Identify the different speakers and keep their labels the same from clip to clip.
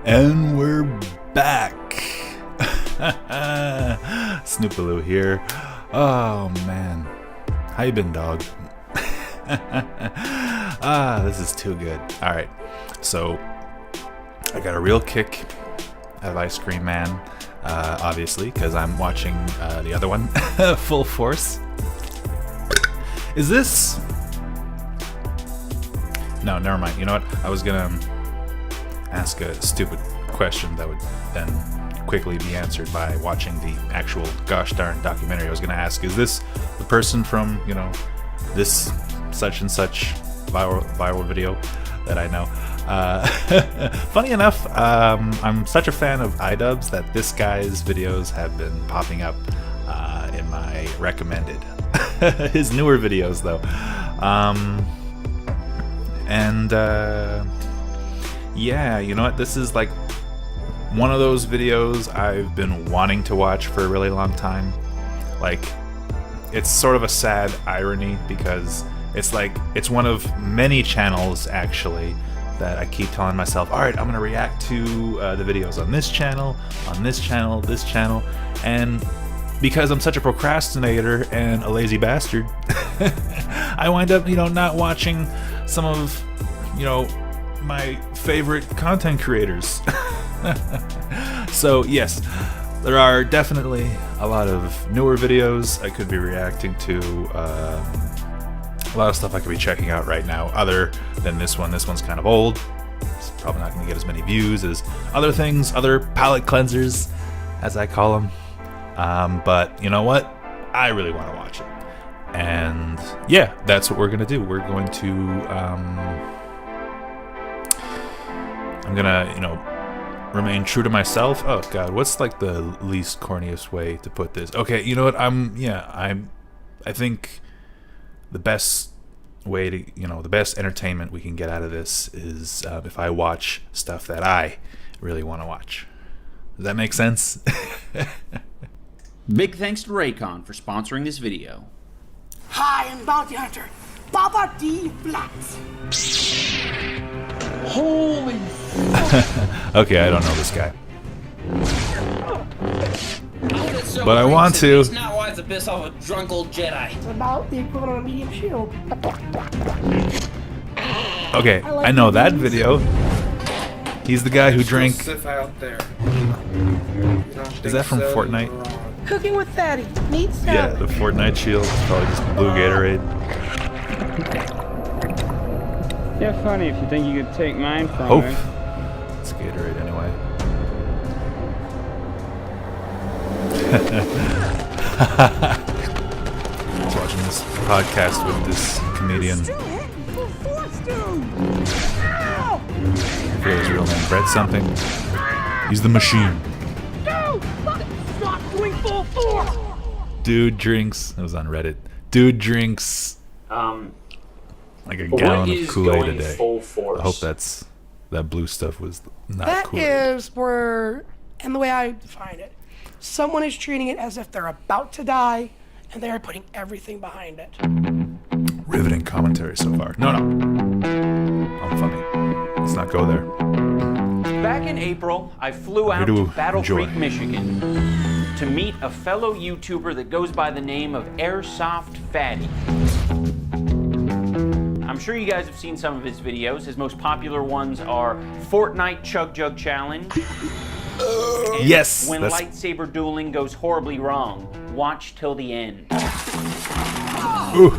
Speaker 1: And we're back. Snoopaloo here. Oh man, how you been, dog? This is too good. All right, so I got a real kick out of Ice Cream Man, obviously, because I'm watching the other one, Full Force. Is this? No, never mind. You know what? I was gonna ask a stupid question that would then quickly be answered by watching the actual gosh darn documentary. I was gonna ask, is this the person from, you know, this such and such viral video that I know? Funny enough, I'm such a fan of iDubbbz that this guy's videos have been popping up in my recommended. His newer videos, though. Yeah, you know what? This is like one of those videos I've been wanting to watch for a really long time. Like, it's sort of a sad irony because it's like, it's one of many channels actually that I keep telling myself, all right, I'm gonna react to the videos on this channel, this channel, and because I'm such a procrastinator and a lazy bastard, I wind up, you know, not watching some of, you know, my favorite content creators. So yes, there are definitely a lot of newer videos I could be reacting to, a lot of stuff I could be checking out right now other than this one. This one's kind of old. It's probably not going to get as many views as other things, other palate cleansers, as I call them. But you know what? I really want to watch it. And yeah, that's what we're going to do. We're going to, I'm going to, you know, remain true to myself. Oh God, what's like the least corniest way to put this? Okay, you know what? I think the best way to, you know, the best entertainment we can get out of this is if I watch stuff that I really want to watch. Does that make sense?
Speaker 2: Big thanks to Raycon for sponsoring this video.
Speaker 3: Hi, I'm Bounty Hunter, Baba D. Flats.
Speaker 2: Holy
Speaker 1: Okay, I don't know this guy.
Speaker 4: So
Speaker 1: But I want to.
Speaker 4: It's not wise to piss off a drunk old Jedi.
Speaker 3: It's about the equivalent of a medium shield.
Speaker 1: Okay, I know that video. He's the guy who drank.
Speaker 5: Out there.
Speaker 1: Is that from Fortnite?
Speaker 3: Cooking with Fatty. Meat
Speaker 1: Yeah,
Speaker 3: salad.
Speaker 1: the Fortnite shield. It's probably just blue Gatorade.
Speaker 6: Yeah, funny if you think you could take mine from
Speaker 1: Hope.
Speaker 6: her.
Speaker 1: It's Gatorade anyway. I was watching this podcast with this comedian. I forget his real name. Brett something. He's the machine.
Speaker 3: Stop doing full force!
Speaker 1: Dude drinks. It was on Reddit. Dude drinks like a gallon of Kool-Aid a day. I hope that blue stuff was not
Speaker 3: That
Speaker 1: Kool-Aid.
Speaker 3: is where, and the way I define it, someone is treating it as if they're about to die, and they are putting everything behind it.
Speaker 1: Riveting commentary so far. No. I'm funny. Let's not go there.
Speaker 7: Back in April, I flew out
Speaker 1: Here
Speaker 7: to
Speaker 1: to
Speaker 7: Battle
Speaker 1: enjoy.
Speaker 7: Creek, Michigan to meet a fellow YouTuber that goes by the name of Airsoft Fatty. I'm sure you guys have seen some of his videos. His most popular ones are Fortnite Chug Jug Challenge. And
Speaker 1: Yes,
Speaker 7: when
Speaker 1: that's-
Speaker 7: lightsaber dueling goes horribly wrong, watch till the end.
Speaker 1: Ooh,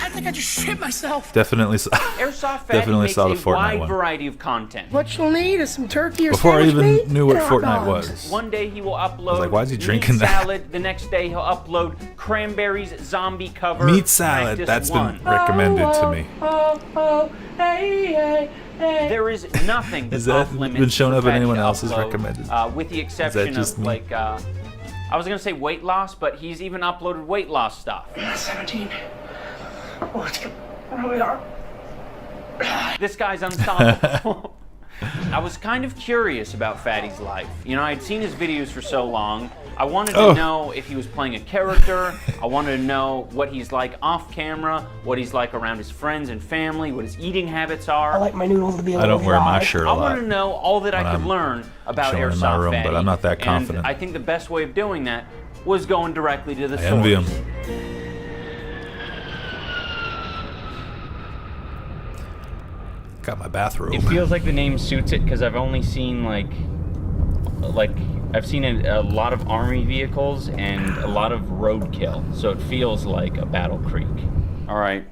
Speaker 3: I think I just shit myself.
Speaker 1: definitely.
Speaker 7: Airsoft Fatty
Speaker 1: Definitely
Speaker 7: makes
Speaker 1: saw
Speaker 7: a
Speaker 1: the Fortnite
Speaker 7: wide
Speaker 1: one.
Speaker 7: variety of content.
Speaker 3: What you'll need is some turkey or
Speaker 1: Before I
Speaker 3: sandwich
Speaker 1: even
Speaker 3: meat
Speaker 1: knew what
Speaker 3: and hot
Speaker 1: Fortnite
Speaker 3: dogs.
Speaker 1: was.
Speaker 7: One day he will upload
Speaker 1: like, why is he
Speaker 7: meat
Speaker 1: drinking that?
Speaker 7: salad. The next day he'll upload cranberries zombie cover.
Speaker 1: Meat salad.
Speaker 7: Practice
Speaker 1: That's
Speaker 7: one.
Speaker 1: been recommended to me.
Speaker 3: Hey.
Speaker 7: There is nothing
Speaker 1: Has
Speaker 7: that's
Speaker 1: that
Speaker 7: off limits
Speaker 1: been shown
Speaker 7: for
Speaker 1: up in
Speaker 7: Fatty
Speaker 1: anyone
Speaker 7: to
Speaker 1: else's
Speaker 7: upload,
Speaker 1: recommended?
Speaker 7: with the exception
Speaker 1: just
Speaker 7: of
Speaker 1: me?
Speaker 7: like, I was gonna say weight loss, but he's even uploaded weight loss stuff.
Speaker 3: 17. Oh, it's really hard.
Speaker 7: This guy's unstoppable. I was kind of curious about Fatty's life. You know, I'd seen his videos for so long. I wanted to know if he was playing a character. I wanted to know what he's like off camera, what he's like around his friends and family, what his eating habits are.
Speaker 3: I like my noodles to be a
Speaker 1: I
Speaker 3: little
Speaker 1: don't wear my
Speaker 3: dry.
Speaker 1: shirt a
Speaker 7: I
Speaker 1: lot.
Speaker 7: wanted to know all that I could
Speaker 1: I'm
Speaker 7: learn about
Speaker 1: chilling
Speaker 7: Airsoft
Speaker 1: in my room,
Speaker 7: Fatty.
Speaker 1: but I'm not that confident.
Speaker 7: And I think the best way of doing that was going directly to the
Speaker 1: I envy him.
Speaker 7: source.
Speaker 1: Got my bathrobe.
Speaker 6: It feels like the name suits it because I've only seen like I've seen a lot of army vehicles and a lot of roadkill, so it feels like a Battle Creek.
Speaker 7: All right,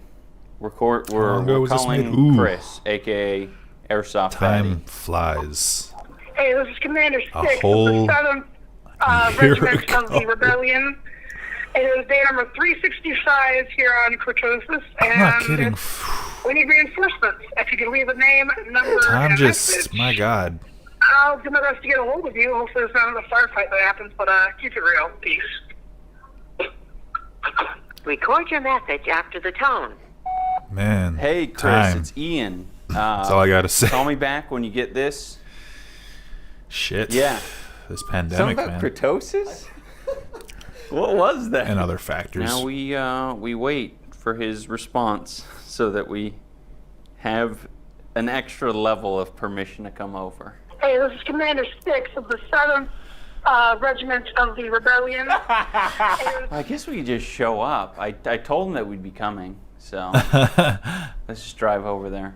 Speaker 7: we're
Speaker 1: long ago was this made?
Speaker 7: calling
Speaker 1: Ooh.
Speaker 7: Chris, aka Airsoft
Speaker 1: Time
Speaker 7: Fatty.
Speaker 1: flies.
Speaker 5: Hey, this is Commander
Speaker 1: A
Speaker 5: 6
Speaker 1: whole
Speaker 5: of the 7th
Speaker 1: year
Speaker 5: Regiment of
Speaker 1: ago.
Speaker 5: the Rebellion. It is day number 365 here on Kurtosis, and
Speaker 1: I'm not kidding.
Speaker 5: we need reinforcements. If you can leave a name, number,
Speaker 1: Time
Speaker 5: and a
Speaker 1: just,
Speaker 5: message,
Speaker 1: my God.
Speaker 5: I'll do my best to get a hold of you. Hopefully there's not another firefight that happens, but keep it real. Peace.
Speaker 8: Record your message after the tone.
Speaker 1: Man.
Speaker 7: Hey, Chris,
Speaker 1: time.
Speaker 7: it's Ian.
Speaker 1: That's all I gotta say.
Speaker 7: Call me back when you get this.
Speaker 1: Shit.
Speaker 7: Yeah.
Speaker 1: This
Speaker 7: Something
Speaker 1: pandemic,
Speaker 7: about
Speaker 1: man.
Speaker 7: kurtosis? What was that?
Speaker 1: And other factors.
Speaker 7: Now we wait for his response so that we have an extra level of permission to come over.
Speaker 5: Hey, this is Commander 6 of the 7th Regiment of the Rebellion.
Speaker 7: I guess we could just show up. I told him that we'd be coming, so let's just drive over there.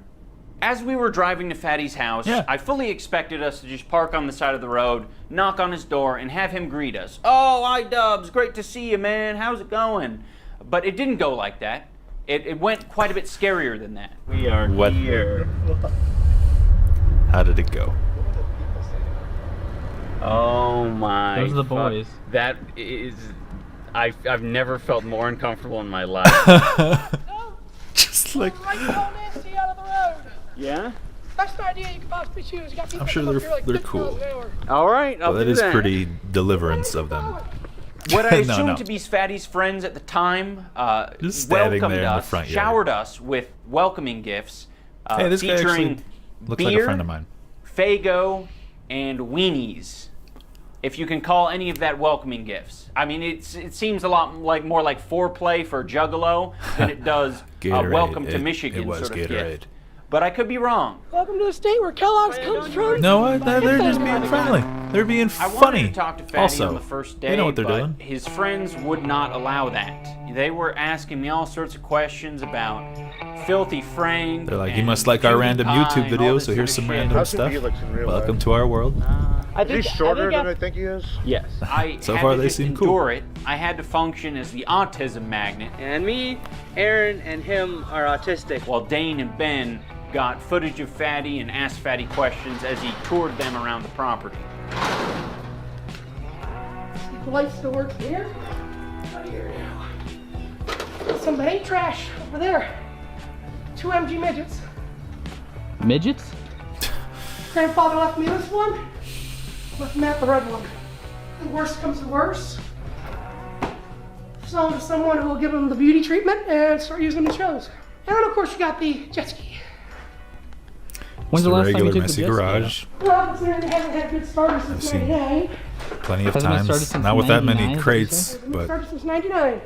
Speaker 7: As we were driving to Fatty's house,
Speaker 1: Yeah.
Speaker 7: I fully expected us to just park on the side of the road, knock on his door, and have him greet us. Oh, iDubbbz, great to see you, man. How's it going? But it didn't go like that. It went quite a bit scarier than that.
Speaker 6: We are
Speaker 1: What?
Speaker 6: here.
Speaker 1: How did it go?
Speaker 6: Oh my.
Speaker 9: Those are the
Speaker 6: fuck.
Speaker 9: boys.
Speaker 6: That is. I've never felt more uncomfortable in my life.
Speaker 1: Just like,
Speaker 3: Right on nasty out of the road.
Speaker 6: Yeah.
Speaker 3: Best idea you could possibly choose. You got people
Speaker 1: I'm sure
Speaker 3: come up
Speaker 1: they're-
Speaker 3: here like
Speaker 1: they're
Speaker 3: 50
Speaker 1: cool.
Speaker 3: miles an hour.
Speaker 6: All right. I'll
Speaker 1: well, that
Speaker 6: do
Speaker 1: is
Speaker 6: that.
Speaker 1: pretty deliverance of them.
Speaker 7: What I
Speaker 1: No,
Speaker 7: assumed
Speaker 1: no.
Speaker 7: to be Fatty's friends at the time
Speaker 1: Just standing
Speaker 7: welcomed
Speaker 1: there in the
Speaker 7: us,
Speaker 1: front yard.
Speaker 7: showered us with welcoming gifts
Speaker 1: Hey, this guy
Speaker 7: featuring
Speaker 1: actually looks
Speaker 7: beer,
Speaker 1: like a friend of mine.
Speaker 7: Fago, and weenies. If you can call any of that welcoming gifts. I mean, it seems a lot more like foreplay for Juggalo than it does
Speaker 1: Gatorade.
Speaker 7: welcome to
Speaker 1: It-
Speaker 7: Michigan
Speaker 1: it was
Speaker 7: sort of
Speaker 1: Gatorade.
Speaker 7: gift. But I could be wrong.
Speaker 3: Welcome to the state where Kellogg's comes from.
Speaker 1: No, they're just being friendly. They're being
Speaker 7: I wanted
Speaker 1: funny.
Speaker 7: to talk to Fatty
Speaker 1: Also,
Speaker 7: on the first day,
Speaker 1: they know what they're
Speaker 7: but
Speaker 1: doing.
Speaker 7: his friends would not allow that. They were asking me all sorts of questions about Filthy Frank.
Speaker 1: They're like, you
Speaker 7: and
Speaker 1: must like our
Speaker 7: Cutie
Speaker 1: random
Speaker 7: Pie
Speaker 1: YouTube
Speaker 7: and all
Speaker 1: videos,
Speaker 7: this
Speaker 1: so here's
Speaker 7: sort
Speaker 1: some
Speaker 7: of shit.
Speaker 1: random stuff. Welcome to our world.
Speaker 9: He's shorter than I think he is.
Speaker 6: Yes.
Speaker 7: I
Speaker 1: So
Speaker 7: had
Speaker 1: far,
Speaker 7: to
Speaker 1: they
Speaker 7: just
Speaker 1: seem
Speaker 7: endure
Speaker 1: cool.
Speaker 7: it. I had to function as the autism magnet,
Speaker 10: And me, Aaron, and him are autistic.
Speaker 7: while Dane and Ben got footage of Fatty and asked Fatty questions as he toured them around the property.
Speaker 3: The light still works here. Right here now. Some bank trash over there. 2 MG midgets.
Speaker 9: Midgets?
Speaker 3: Grandfather left me this one. Left Matt the red one. The worst comes to worst. Sell them to someone who will give them the beauty treatment and start using them in shows. And then of course you got the jet ski.
Speaker 9: When's
Speaker 1: Just
Speaker 9: the
Speaker 1: a
Speaker 9: last time you
Speaker 1: regular
Speaker 9: took
Speaker 1: messy
Speaker 9: the jet ski
Speaker 1: garage.
Speaker 3: Well, it's haven't had a good starter since
Speaker 1: seen-
Speaker 3: 99.
Speaker 1: Plenty of
Speaker 9: Hasn't been started
Speaker 1: times.
Speaker 9: since
Speaker 1: Not with that
Speaker 9: 99,
Speaker 1: many
Speaker 9: did you
Speaker 1: crates,
Speaker 9: say?
Speaker 3: It's been
Speaker 1: but
Speaker 3: started since 99.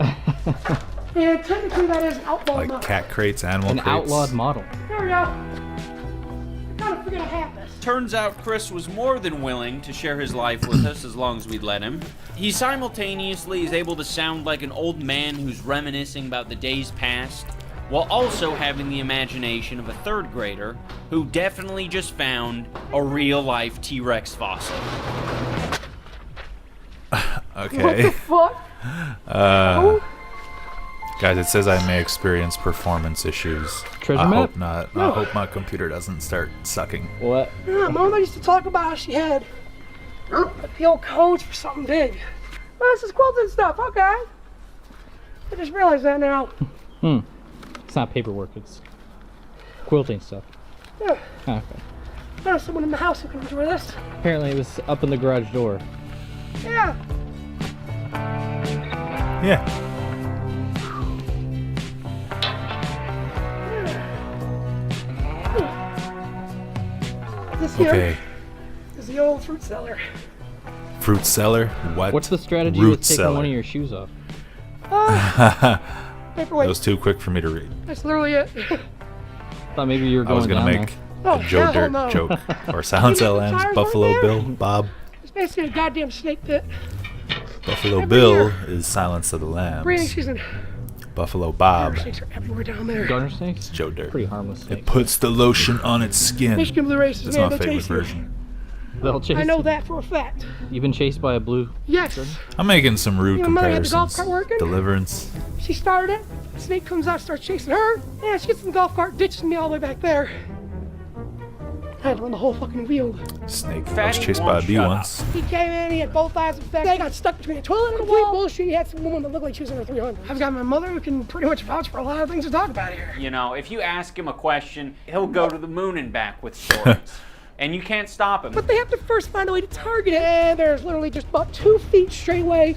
Speaker 3: And technically that is an outlaw
Speaker 1: like
Speaker 3: model.
Speaker 1: cat crates, animal
Speaker 9: An
Speaker 1: crates.
Speaker 9: outlawed model.
Speaker 3: There we go. I kind of forget I have this.
Speaker 2: Turns out Chris was more than willing to share his life with us as long as we'd let him. He simultaneously is able to sound like an old man who's reminiscing about the days past, while also having the imagination of a third grader who definitely just found a real-life T-Rex fossil.
Speaker 1: Okay.
Speaker 3: Fuck.
Speaker 1: Guys, it says I may experience performance issues.
Speaker 9: Treasure
Speaker 1: I
Speaker 9: map?
Speaker 1: hope not. I hope my computer doesn't start sucking.
Speaker 9: What?
Speaker 3: Yeah, my mother used to talk about how she had the old codes for something big. Well, this is quilting stuff, okay. I just realized that now.
Speaker 9: It's not paperwork, it's quilting stuff.
Speaker 3: Yeah,
Speaker 9: Oh, okay.
Speaker 3: there's someone in the house who can enjoy this.
Speaker 9: Apparently it was up in the garage door.
Speaker 3: Yeah.
Speaker 1: Yeah.
Speaker 3: This here
Speaker 1: Okay.
Speaker 3: is the old fruit cellar.
Speaker 1: Fruit cellar? What?
Speaker 9: What's the strategy
Speaker 1: Root
Speaker 9: with taking
Speaker 1: cellar.
Speaker 9: one of your shoes off?
Speaker 3: Paperweight.
Speaker 1: That was too quick for me to read.
Speaker 3: That's literally it.
Speaker 9: Thought maybe you were
Speaker 1: I
Speaker 9: going
Speaker 1: was gonna
Speaker 9: down
Speaker 1: make
Speaker 3: Oh,
Speaker 1: a Joe
Speaker 3: hell
Speaker 1: Dirt
Speaker 3: no.
Speaker 1: joke. Or Silence of the
Speaker 3: You know the
Speaker 1: Lambs,
Speaker 3: tires
Speaker 1: Buffalo
Speaker 3: right there?
Speaker 1: Bill, Bob.
Speaker 3: It's basically a goddamn snake pit.
Speaker 1: Buffalo
Speaker 3: Every
Speaker 1: Bill
Speaker 3: year.
Speaker 1: is Silence of the
Speaker 3: Breeding
Speaker 1: Lambs.
Speaker 3: season.
Speaker 1: Buffalo Bob
Speaker 3: Snakes are everywhere down there.
Speaker 9: there. Garter snakes?
Speaker 1: Joe Dirt.
Speaker 9: Pretty harmless
Speaker 1: It
Speaker 9: snake.
Speaker 1: puts the lotion on its skin.
Speaker 3: Michigan blue races,
Speaker 1: That's
Speaker 3: man,
Speaker 1: my
Speaker 3: they'll
Speaker 1: favorite
Speaker 3: chase you.
Speaker 1: version.
Speaker 9: They'll chase
Speaker 3: I know
Speaker 9: you.
Speaker 3: that for a fact.
Speaker 9: You've been chased by a blue.
Speaker 3: Yes.
Speaker 1: I'm making some rude
Speaker 3: Your mother had the golf
Speaker 1: comparisons.
Speaker 3: cart working?
Speaker 1: Deliverance.
Speaker 3: She started it. Snake comes out, starts chasing her. Yeah, she gets in the golf cart, ditches me all the way back there. I had to run the whole fucking wheel.
Speaker 1: Snake. I was
Speaker 2: Fatty
Speaker 1: chased by a
Speaker 2: won't
Speaker 1: bee
Speaker 2: shut
Speaker 1: once.
Speaker 3: He came in, he had both eyes infected. They got stuck between a toilet and a wall. Bullshit. He had some woman that looked like she was under 300. I've got my mother who can pretty much vouch for a lot of things to talk about here.
Speaker 2: You know, if you ask him a question, he'll go to the moon and back with stories. And you can't stop him.
Speaker 3: But they have to first find a way to target it. And there's literally just about 2 feet straight away,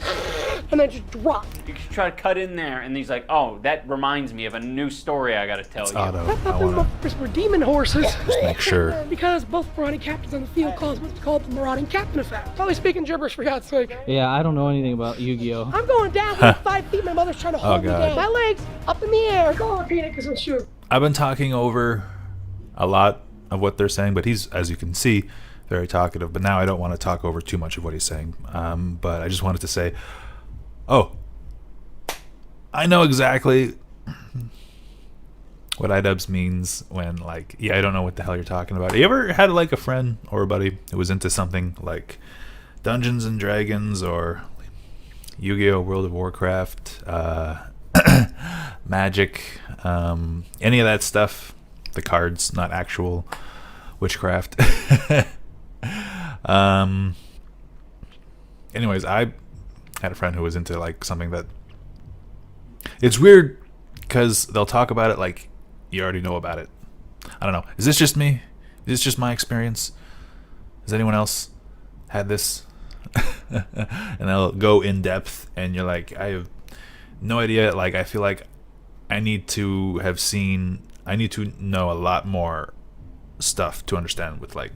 Speaker 3: and then just drop.
Speaker 2: You can try to cut in there, and he's like, oh, that reminds me of a new story I gotta tell you.
Speaker 1: Auto.
Speaker 3: I
Speaker 1: I
Speaker 3: thought them
Speaker 1: wanna
Speaker 3: motherfuckers were demon horses.
Speaker 1: just make sure.
Speaker 3: Because both marauding captains on the field called what's called the marauding captain effect. Probably speaking gibberish for God's sake.
Speaker 9: Yeah, I don't know anything about Yu-Gi-Oh.
Speaker 3: I'm going down like 5 feet. My mother's trying to hold me
Speaker 1: God.
Speaker 3: down. My legs up in the air. Go on, repeat it because it's true.
Speaker 1: I've been talking over a lot of what they're saying, but he's, as you can see, very talkative. But now I don't want to talk over too much of what he's saying. But I just wanted to say, oh, I know exactly what iDubbbz means when, like, yeah, I don't know what the hell you're talking about. You ever had like a friend or a buddy who was into something like Dungeons and Dragons or Yu-Gi-Oh, World of Warcraft, Magic, any of that stuff? The cards, not actual witchcraft. Anyways, I had a friend who was into like something that it's weird because they'll talk about it like you already know about it. I don't know. Is this just me? Is this just my experience? Has anyone else had this? And they'll go in depth, and you're like, I have no idea. Like, I feel like I need to know a lot more stuff to understand with like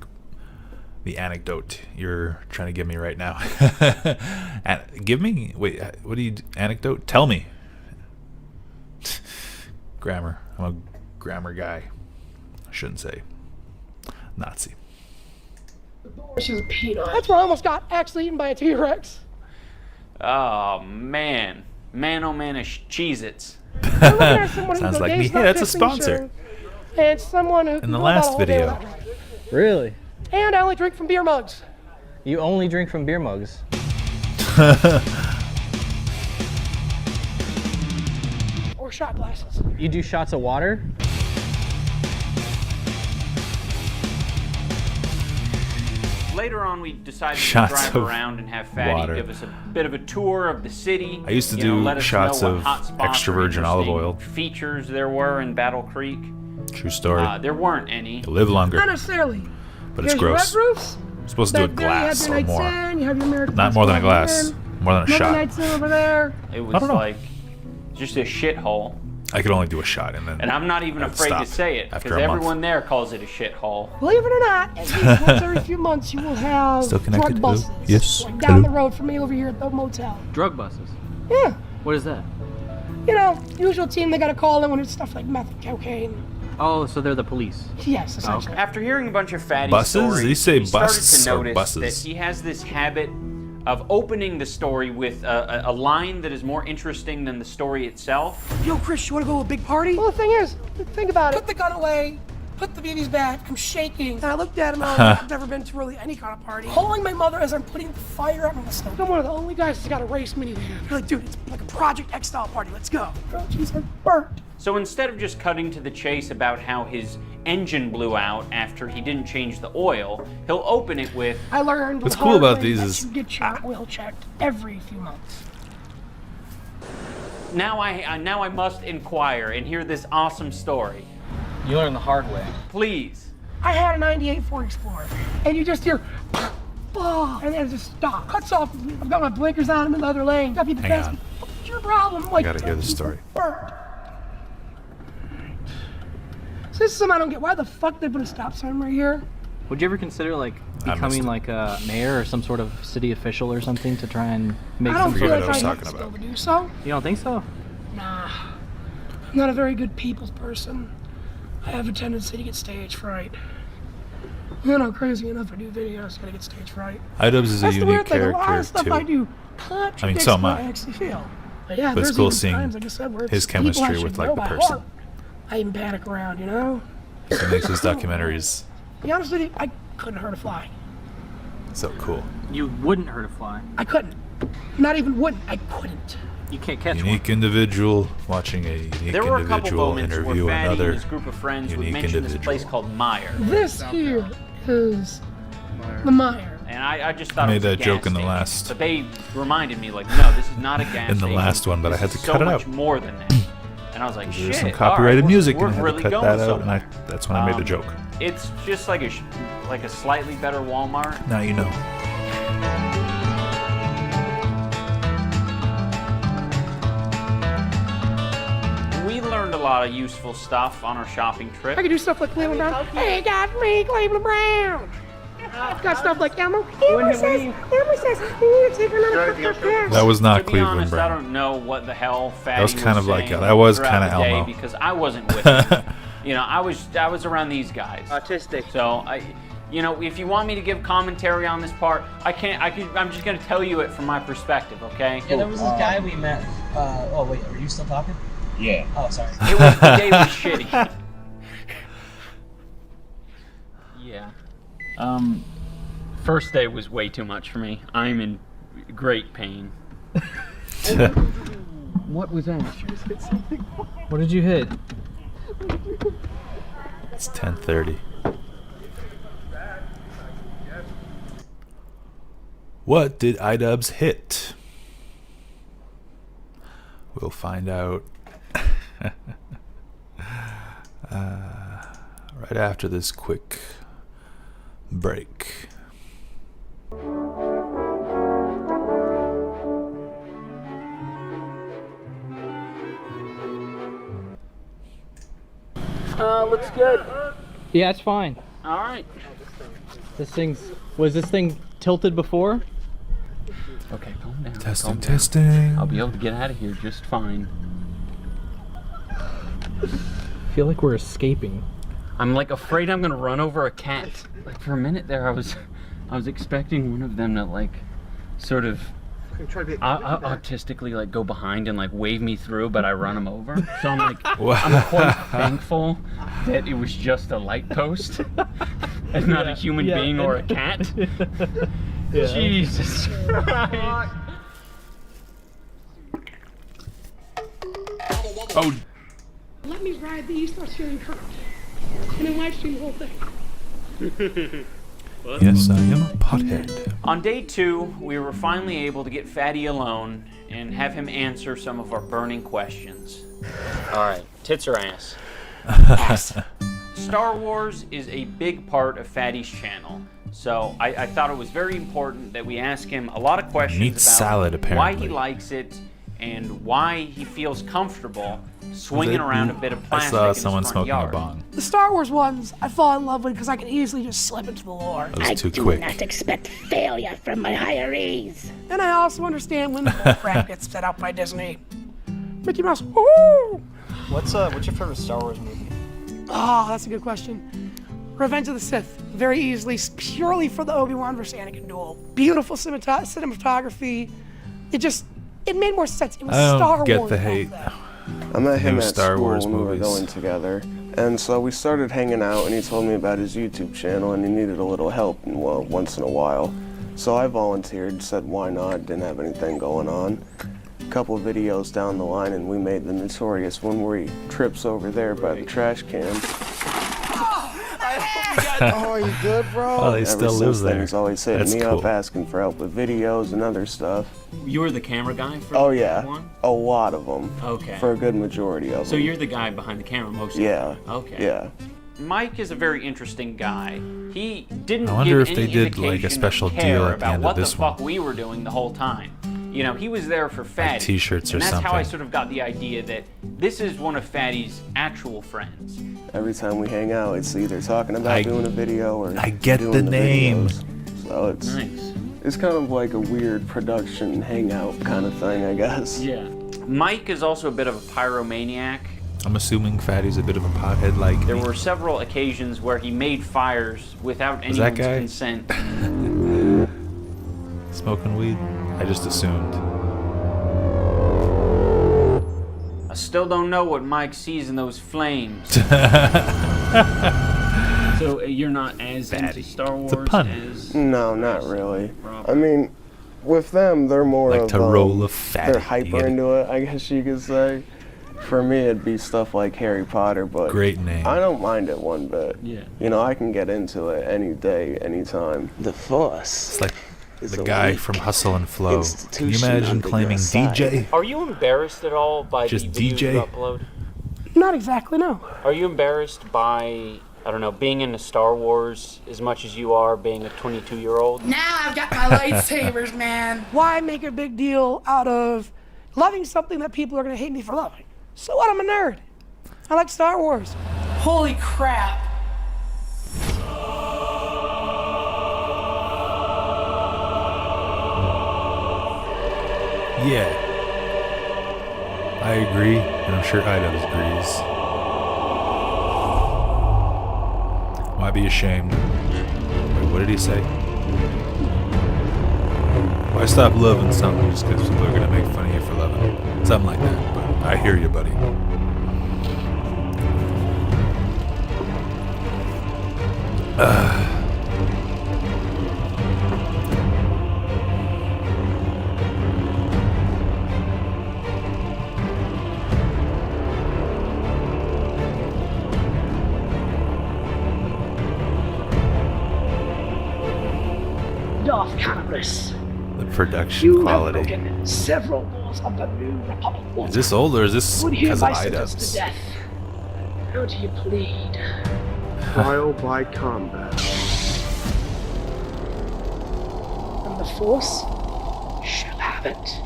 Speaker 1: the anecdote you're trying to give me right now. And give me, wait, what do you, anecdote? Tell me. Grammar. I'm a grammar guy. I shouldn't say Nazi.
Speaker 3: She's a peanut. That's where I almost got actually eaten by a T-Rex.
Speaker 2: Oh, man. Man, oh man, Cheez-Its.
Speaker 3: I'm looking at someone who
Speaker 1: Sounds
Speaker 3: goes,
Speaker 1: like me.
Speaker 3: "Dave's
Speaker 1: Hey,
Speaker 3: not
Speaker 1: that's a
Speaker 3: fixing
Speaker 1: sponsor."
Speaker 3: insurance." And someone who
Speaker 1: In
Speaker 3: can
Speaker 1: the
Speaker 3: go about
Speaker 1: last
Speaker 3: a whole day
Speaker 1: video.
Speaker 3: without drinking.
Speaker 9: Really?
Speaker 3: And I only drink from beer mugs.
Speaker 9: You only drink from beer mugs.
Speaker 3: Or shot glasses.
Speaker 9: You do shots of water?
Speaker 2: Later on, we decided
Speaker 1: Shots
Speaker 2: to drive
Speaker 1: of
Speaker 2: around and have Fatty
Speaker 1: water.
Speaker 2: give us a bit of a tour of the city.
Speaker 1: I used to
Speaker 2: you know,
Speaker 1: do
Speaker 2: let us
Speaker 1: shots
Speaker 2: know what
Speaker 1: of
Speaker 2: hot spots
Speaker 1: extra
Speaker 2: or
Speaker 1: virgin olive
Speaker 2: interesting
Speaker 1: oil.
Speaker 2: features there were in Battle Creek.
Speaker 1: True story.
Speaker 2: There weren't any.
Speaker 1: You live longer,
Speaker 3: Not necessarily.
Speaker 1: but it's
Speaker 3: Here's your
Speaker 1: gross.
Speaker 3: red roofs.
Speaker 1: I'm supposed to do a
Speaker 3: Back there you have
Speaker 1: glass
Speaker 3: your
Speaker 1: or
Speaker 3: nights
Speaker 1: more.
Speaker 3: in, you have your American
Speaker 1: Not more than a glass.
Speaker 3: in,
Speaker 1: More than a
Speaker 3: another
Speaker 1: shot.
Speaker 3: nights in over there.
Speaker 2: It was
Speaker 1: don't know.
Speaker 2: like just a shithole.
Speaker 1: I could only do a shot, and then
Speaker 2: And I'm not even
Speaker 1: I'd
Speaker 2: afraid to
Speaker 1: stop
Speaker 2: say it,
Speaker 1: after
Speaker 2: because
Speaker 1: a month.
Speaker 2: everyone there calls it a shithole.
Speaker 3: Believe it or not, at least once every few months you will have
Speaker 1: Still connected?
Speaker 3: drug
Speaker 1: Hello?
Speaker 3: buses.
Speaker 1: Yes.
Speaker 3: Like down
Speaker 1: Hello?
Speaker 3: the road from me over here at the motel.
Speaker 9: Drug buses.
Speaker 3: Yeah.
Speaker 9: What is that?
Speaker 3: You know, usual team they gotta call in when it's stuff like meth and cocaine.
Speaker 9: Oh, so they're the police.
Speaker 3: Yes, essentially.
Speaker 2: After hearing a bunch of Fatty
Speaker 1: Buses?
Speaker 2: stories,
Speaker 1: You say
Speaker 2: we started
Speaker 1: busts
Speaker 2: to
Speaker 1: or
Speaker 2: notice
Speaker 1: buses?
Speaker 2: that he has this habit of opening the story with a line that is more interesting than the story itself.
Speaker 3: Yo, Chris, you wanna go to a big party? Well, the thing is, think about it. Put the gun away. Put the BBs back. I'm shaking. And I looked at him and I was like, I've never been to really any kind of party. Holding my mother as I'm putting the fire out on the stove. I'm one of the only guys that's got a race minivan. You're like, dude, it's like a Project X style party. Let's go. Girl, she's burnt.
Speaker 2: So instead of just cutting to the chase about how his engine blew out after he didn't change the oil, he'll open it with,
Speaker 3: I learned
Speaker 1: What's
Speaker 3: the
Speaker 1: cool
Speaker 3: hard
Speaker 1: about
Speaker 3: way
Speaker 1: these
Speaker 3: that
Speaker 1: is-
Speaker 3: you get your oil checked every few months.
Speaker 2: now I must inquire and hear this awesome story.
Speaker 9: You learn the hard way.
Speaker 2: Please.
Speaker 3: I had a 98 Ford Explorer, and you just hear, oh, and then it just stops. Cuts off. I've got my blinkers on. I'm in the other lane. Got to be the
Speaker 1: Hang
Speaker 3: best.
Speaker 1: on.
Speaker 3: What's your problem? I'm like,
Speaker 1: gotta hear the story.
Speaker 3: Burnt. So this is something I don't get. Why the fuck they put a stop sign right here?
Speaker 9: Would you ever consider like becoming like a mayor or some sort of city official or something to try and make
Speaker 3: I don't
Speaker 9: some
Speaker 3: feel
Speaker 9: sort
Speaker 3: like
Speaker 9: of...
Speaker 3: I have the skill to do so.
Speaker 9: You don't think so?
Speaker 3: Nah. I'm not a very good people's person. I have a tendency to get stage fright. You know, crazy enough, I do videos, I get stage fright.
Speaker 1: iDubbbz is a
Speaker 3: That's the
Speaker 1: unique
Speaker 3: weird thing. A lot of
Speaker 1: character
Speaker 3: stuff
Speaker 1: too.
Speaker 3: I do contradicts
Speaker 1: so am
Speaker 3: what
Speaker 1: I.
Speaker 3: I actually feel. But yeah,
Speaker 1: But it's
Speaker 3: there's
Speaker 1: cool
Speaker 3: even
Speaker 1: seeing
Speaker 3: times, like I said, where it's
Speaker 1: his
Speaker 3: people I
Speaker 1: chemistry
Speaker 3: should
Speaker 1: with like
Speaker 3: know
Speaker 1: the
Speaker 3: by
Speaker 1: person.
Speaker 3: heart. I even panic around, you know?
Speaker 1: He makes his documentaries
Speaker 3: To be honest with you, I couldn't hurt a fly.
Speaker 1: so cool.
Speaker 9: You wouldn't hurt a fly.
Speaker 3: I couldn't. Not even wouldn't. I couldn't.
Speaker 9: You can't catch
Speaker 1: Unique individual watching a unique
Speaker 7: There were a couple
Speaker 1: individual
Speaker 7: moments where
Speaker 1: interview
Speaker 7: Fatty
Speaker 1: another
Speaker 7: and his group of friends would
Speaker 1: unique
Speaker 7: mention this
Speaker 1: individual.
Speaker 7: place called Meyer.
Speaker 3: This here is the Meyer.
Speaker 7: And I just thought
Speaker 1: I
Speaker 7: it
Speaker 1: made
Speaker 7: was a
Speaker 1: that joke
Speaker 7: gas
Speaker 1: in the
Speaker 7: station.
Speaker 1: last-
Speaker 7: But they reminded me, like, no, this is not a gas
Speaker 1: in the
Speaker 7: station.
Speaker 1: last one, but I
Speaker 7: This
Speaker 1: had to
Speaker 7: is
Speaker 1: cut
Speaker 7: so
Speaker 1: it
Speaker 7: much
Speaker 1: out.
Speaker 7: more than that. And I was like, shit,
Speaker 1: There's some
Speaker 7: all right,
Speaker 1: copyrighted music,
Speaker 7: we're
Speaker 1: and I had
Speaker 7: really
Speaker 1: to cut
Speaker 7: going
Speaker 1: that out, and
Speaker 7: somewhere.
Speaker 1: that's when I made the joke.
Speaker 7: It's just like a slightly better Walmart.
Speaker 1: Now you know.
Speaker 7: We learned a lot of useful stuff on our shopping trip.
Speaker 3: I could do stuff like Cleveland Brown. Hey, got me, Cleveland Brown. Got stuff like Elmo. Elmo says, ooh, take another picture.
Speaker 1: That was not
Speaker 7: To be
Speaker 1: Cleveland
Speaker 7: honest, I
Speaker 1: Brown.
Speaker 7: don't know what the hell Fatty
Speaker 1: was kind of like-
Speaker 7: saying
Speaker 1: that was
Speaker 7: throughout
Speaker 1: kinda
Speaker 7: the day
Speaker 1: Elmo.
Speaker 7: because I wasn't with him. You know, I was around these guys.
Speaker 10: Autistic.
Speaker 7: So you know, if you want me to give commentary on this part, I'm just gonna tell you it from my perspective, okay?
Speaker 4: Yeah, there was this guy we met. Oh wait, are you still talking?
Speaker 6: Yeah.
Speaker 4: Oh, sorry.
Speaker 7: It was the day was shitty. Yeah. First day was way too much for me. I'm in great pain. What was that?
Speaker 9: What did you hit?
Speaker 1: It's 10:30. What did iDubbbz hit? We'll find out right after this quick break.
Speaker 7: Looks good.
Speaker 9: Yeah, it's fine.
Speaker 7: All right.
Speaker 9: Was this thing tilted before?
Speaker 7: Okay, calm down.
Speaker 1: Testing,
Speaker 7: calm down.
Speaker 1: testing.
Speaker 7: I'll be able to get out of here just fine.
Speaker 9: I feel like we're escaping.
Speaker 7: I'm like afraid I'm gonna run over a cat. Like for a minute there, I was expecting one of them to like sort of autistically like go behind and like wave me through, but I run them over. So I'm like, I'm quite thankful that it was just a light post and not a human being or a cat. Jesus Christ.
Speaker 1: Oh,
Speaker 3: Let me ride the East Australian Current and then live stream the whole thing.
Speaker 1: yes, I am a pothead.
Speaker 7: On day 2, we were finally able to get Fatty alone and have him answer some of our burning questions. Alright, tits or ass? Ass. Star Wars is a big part of Fatty's channel, so I thought it was very important that we ask him a lot of questions
Speaker 1: Meat
Speaker 7: about
Speaker 1: salad,
Speaker 7: why
Speaker 1: apparently.
Speaker 7: he likes it and why he feels comfortable swinging around a bit of
Speaker 1: I
Speaker 7: plastic
Speaker 1: saw
Speaker 7: in his
Speaker 1: someone
Speaker 7: front
Speaker 1: smoking
Speaker 7: yard.
Speaker 1: a bong.
Speaker 3: The Star Wars ones, I fall in love with because I can easily just slip into the lore.
Speaker 1: That was too quick.
Speaker 11: expect failure from my hirees.
Speaker 3: And I also understand when the bull crap gets set out by Disney. Mickey Mouse, ooh!
Speaker 10: What's your favorite Star Wars movie?
Speaker 3: Oh, that's a good question. Revenge of the Sith, very easily, purely for the Obi-Wan versus Anakin duel. Beautiful cinematography. It made more sense. It was
Speaker 1: I don't
Speaker 3: Star
Speaker 1: get
Speaker 3: Wars.
Speaker 1: the hate.
Speaker 12: I met him
Speaker 1: New
Speaker 12: at
Speaker 1: Star
Speaker 12: school
Speaker 1: Wars
Speaker 12: when we were
Speaker 1: movies.
Speaker 12: going together, and so we started hanging out, and he told me about his YouTube channel, and he needed a little help once in a while. So I volunteered, said why not, didn't have anything going on. A couple of videos down the line, and we made the notorious one where he trips over there by the trash can. Oh, you good, bro?
Speaker 1: Oh, he still lives there.
Speaker 12: He's always hitting
Speaker 1: That's
Speaker 12: me
Speaker 1: cool.
Speaker 12: up, asking for help with videos and other stuff.
Speaker 7: You were the camera guy for
Speaker 12: Oh
Speaker 7: that
Speaker 12: yeah,
Speaker 7: one?
Speaker 12: a lot of them.
Speaker 7: Okay.
Speaker 12: For a good majority of them.
Speaker 7: So you're the guy behind the camera most of the
Speaker 12: Yeah.
Speaker 7: time? Okay.
Speaker 12: Yeah.
Speaker 7: Mike is a very interesting guy. He didn't
Speaker 1: I wonder
Speaker 7: give
Speaker 1: if they
Speaker 7: any
Speaker 1: did, like, a
Speaker 7: indication
Speaker 1: special
Speaker 7: of
Speaker 1: deal
Speaker 7: care
Speaker 1: at the
Speaker 7: about
Speaker 1: end of
Speaker 7: what
Speaker 1: this
Speaker 7: the fuck we were doing the whole time. You know, he was there for Fatty.
Speaker 1: Like t-shirts or
Speaker 7: and that's how I
Speaker 1: something.
Speaker 7: sort of got the idea that this is one of Fatty's actual friends.
Speaker 12: Every time we hang out, it's either talking about doing a video or
Speaker 1: I get
Speaker 12: doing
Speaker 1: the name.
Speaker 12: videos. So it's
Speaker 7: Nice.
Speaker 12: it's kind of like a weird production hangout kind of thing, I guess.
Speaker 7: Yeah. Mike is also a bit of a pyromaniac.
Speaker 1: I'm assuming Fatty's a bit of a pothead like
Speaker 7: There
Speaker 1: me.
Speaker 7: were several occasions where he made fires without
Speaker 1: Was that
Speaker 7: anyone's
Speaker 1: guy?
Speaker 7: consent.
Speaker 1: Smoking weed? I just assumed.
Speaker 7: I still don't know what Mike sees in those flames.
Speaker 2: So you're not as into Star Wars as...
Speaker 12: No, not really. I mean, with them, they're more
Speaker 1: Like
Speaker 12: of
Speaker 1: to roll a fatty.
Speaker 12: they're hyper into it, I guess you could say. For me, it'd be stuff like Harry Potter, but
Speaker 1: Great name.
Speaker 12: I don't mind it one bit.
Speaker 2: Yeah.
Speaker 12: You know, I can get into it any day, anytime.
Speaker 13: The Force.
Speaker 1: It's like the guy from Hustle and Flow. Can you imagine claiming DJ?
Speaker 14: Are you embarrassed at all by
Speaker 1: Just
Speaker 14: the videos
Speaker 1: DJ?
Speaker 14: you upload?
Speaker 3: Not exactly, no.
Speaker 14: Are you embarrassed by, I don't know, being into Star Wars as much as you are being a 22-year-old?
Speaker 3: Now I've got my lightsabers, man. Why make a big deal out of loving something that people are going to hate me for loving? So what? I'm a nerd. I like Star Wars. Holy crap.
Speaker 1: Yeah. I agree, and I'm sure iDubbbz agrees. Why be ashamed? Wait, what did he say? Why stop loving something just because people are gonna make fun of you for loving it? Something like that, but I hear you, buddy.
Speaker 11: Darth Cannabis,
Speaker 1: The production
Speaker 11: you have
Speaker 1: quality.
Speaker 11: broken several laws of the New Republic.
Speaker 1: Is this old or is this
Speaker 11: Would
Speaker 1: because of
Speaker 11: hereby sentence to
Speaker 1: iDubbbz?
Speaker 11: death. How do you plead?
Speaker 12: Trial by combat.
Speaker 11: And the Force shall have it.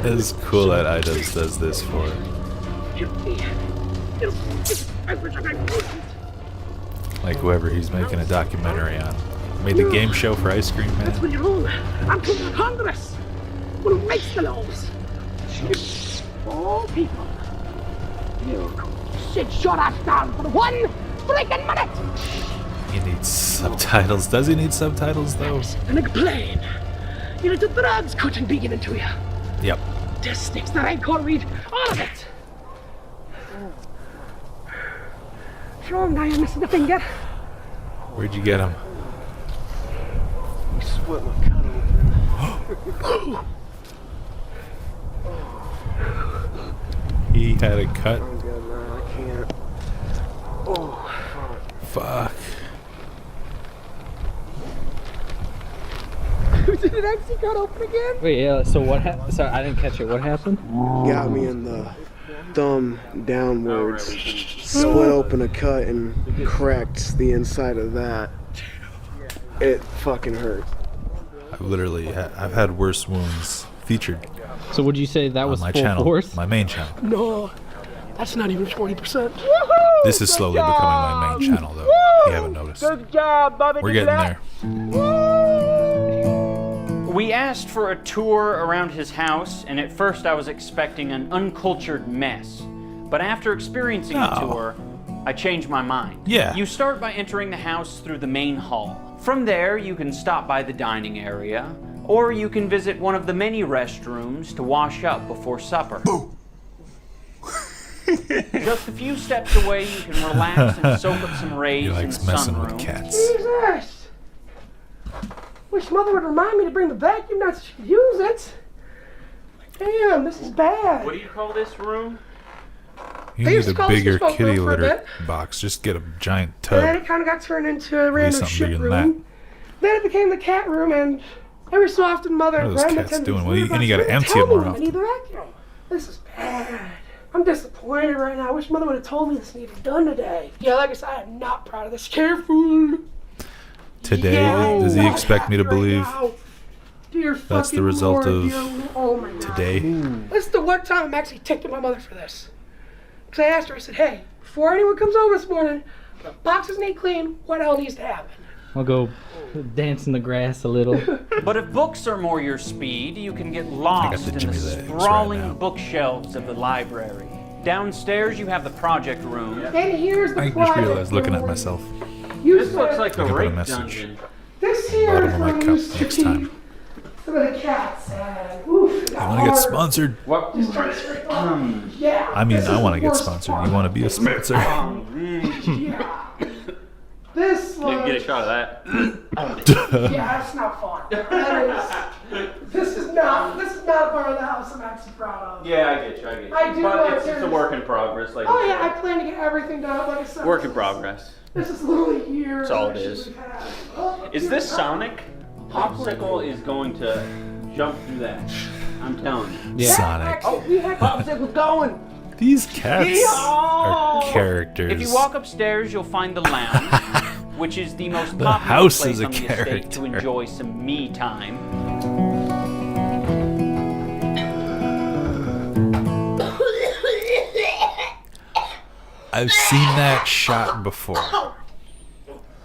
Speaker 1: It's cool that iDubbbz does this for. Like whoever he's making a documentary on. Made the game show for Ice Cream
Speaker 11: That's
Speaker 1: Man.
Speaker 11: when you're wrong. I'm from the Congress. Who makes the laws? All people. You sit your ass down for 1 freaking minute.
Speaker 1: He needs subtitles. Does he need subtitles though?
Speaker 11: And explain. You know, the drugs couldn't be given to you.
Speaker 1: Yep.
Speaker 11: The sticks that I can't read. All of it. Sure, now you're missing a finger.
Speaker 1: Where'd you get him?
Speaker 12: You split my cut open.
Speaker 1: He had a cut.
Speaker 12: I'm good, man. I can't. Oh,
Speaker 1: Fuck.
Speaker 3: Did it actually cut open again?
Speaker 9: Wait, yeah. So what? Sorry, I didn't catch it. What happened?
Speaker 12: got me in the thumb downwards. Split open a cut and cracked the inside of that. It fucking hurt.
Speaker 1: I've had worse wounds featured
Speaker 9: So would you say that
Speaker 1: on
Speaker 9: was
Speaker 1: my
Speaker 9: full
Speaker 1: channel,
Speaker 9: force?
Speaker 1: my main channel.
Speaker 3: No, that's not even 40%.
Speaker 1: This is slowly becoming my main channel, though. You haven't noticed.
Speaker 11: Good job, Bobby.
Speaker 1: We're getting there.
Speaker 7: We asked for a tour around his house, and at first I was expecting an uncultured mess. But after experiencing the tour, I changed my mind.
Speaker 1: Yeah.
Speaker 7: You start by entering the house through the main hall. From there, you can stop by the dining area, or you can visit one of the many restrooms to wash up before supper. Just a few steps away, you can relax and soak up some rays
Speaker 1: He
Speaker 7: in the
Speaker 1: likes messing with
Speaker 7: sunroom.
Speaker 1: cats.
Speaker 3: Jesus! Wish Mother would remind me to bring the vacuum down so she could use it. Damn, this is bad.
Speaker 7: What do you call this room?
Speaker 1: You
Speaker 3: They
Speaker 1: need
Speaker 3: used
Speaker 1: a
Speaker 3: to call this
Speaker 1: bigger
Speaker 3: smoke room
Speaker 1: kitty
Speaker 3: for a
Speaker 1: litter
Speaker 3: bit.
Speaker 1: box. Just get a giant
Speaker 3: And then
Speaker 1: tub.
Speaker 3: it kind of got turned into a random
Speaker 1: something
Speaker 3: shit
Speaker 1: bigger than
Speaker 3: room. Then it became the cat room, and every so often Mother
Speaker 1: What are
Speaker 3: and
Speaker 1: those
Speaker 3: Grandma
Speaker 1: cats
Speaker 3: tend to
Speaker 1: doing?
Speaker 3: be
Speaker 1: Well, you-
Speaker 3: about
Speaker 1: and you gotta
Speaker 3: something.
Speaker 1: empty
Speaker 3: Tell
Speaker 1: them more
Speaker 3: me when I
Speaker 1: often.
Speaker 3: need the vacuum. This is bad. I'm disappointed right now. I wish Mother would have told me this needed done today. Yeah, like I said, I am not proud of this. Careful.
Speaker 1: Today?
Speaker 3: Yeah,
Speaker 1: Does he expect me to
Speaker 3: right
Speaker 1: believe
Speaker 3: now. Dear
Speaker 1: that's the
Speaker 3: fucking
Speaker 1: result
Speaker 3: Lord,
Speaker 1: of
Speaker 3: oh my God.
Speaker 1: today?
Speaker 3: This is the one time I'm actually ticked at my mother for this. Because I asked her, I said, hey, before anyone comes over this morning, the boxes need clean, what else needs to happen?
Speaker 9: I'll go dance in the grass a little.
Speaker 2: But if books are more your speed, you can get lost in the sprawling bookshelves of the library. Downstairs, you have the project room.
Speaker 3: And here's the
Speaker 1: I just
Speaker 3: project
Speaker 1: realized looking at
Speaker 3: room.
Speaker 1: myself.
Speaker 2: This looks like
Speaker 1: I
Speaker 2: the
Speaker 1: can put a
Speaker 2: rape
Speaker 1: message
Speaker 2: dungeon.
Speaker 3: This here
Speaker 1: bottom
Speaker 3: is
Speaker 1: of my
Speaker 3: where we
Speaker 1: cup
Speaker 3: used to
Speaker 1: next
Speaker 3: keep
Speaker 1: time.
Speaker 3: some of the cats. And, oof,
Speaker 1: I want to get sponsored.
Speaker 2: What?
Speaker 3: Just trying to straight up. Yeah.
Speaker 1: I mean,
Speaker 3: this
Speaker 1: I
Speaker 3: is
Speaker 1: want
Speaker 3: the
Speaker 1: to get
Speaker 3: worst
Speaker 1: sponsored.
Speaker 3: part.
Speaker 1: You want to be a sponsor?
Speaker 3: Yeah. This
Speaker 2: You
Speaker 3: one.
Speaker 2: can get a shot of that.
Speaker 3: Yeah, that's not fun. That is. This is not a part of the house I'm actually proud of.
Speaker 2: Yeah, I get you.
Speaker 3: I do
Speaker 2: But
Speaker 3: want
Speaker 2: it's just a
Speaker 3: to-
Speaker 2: work in progress. Like
Speaker 3: Oh
Speaker 2: you
Speaker 3: yeah, I
Speaker 2: said.
Speaker 3: plan to get everything done. Like I said.
Speaker 2: Work in progress.
Speaker 3: This is literally years.
Speaker 2: That's all it
Speaker 3: actually
Speaker 2: is.
Speaker 3: we've had. Oh,
Speaker 2: Is
Speaker 3: dear
Speaker 2: this
Speaker 3: God.
Speaker 2: Sonic? Popsicle is going to jump through that. I'm telling you.
Speaker 1: Sonic.
Speaker 3: Oh, we had
Speaker 2: Popsicle's going.
Speaker 1: These cats are characters.
Speaker 2: If you walk upstairs, you'll find the lounge, which is the most
Speaker 1: The
Speaker 2: popular
Speaker 1: house
Speaker 2: place
Speaker 1: is a
Speaker 2: on the estate to
Speaker 1: character.
Speaker 2: enjoy some me time.
Speaker 1: I've seen that shot before.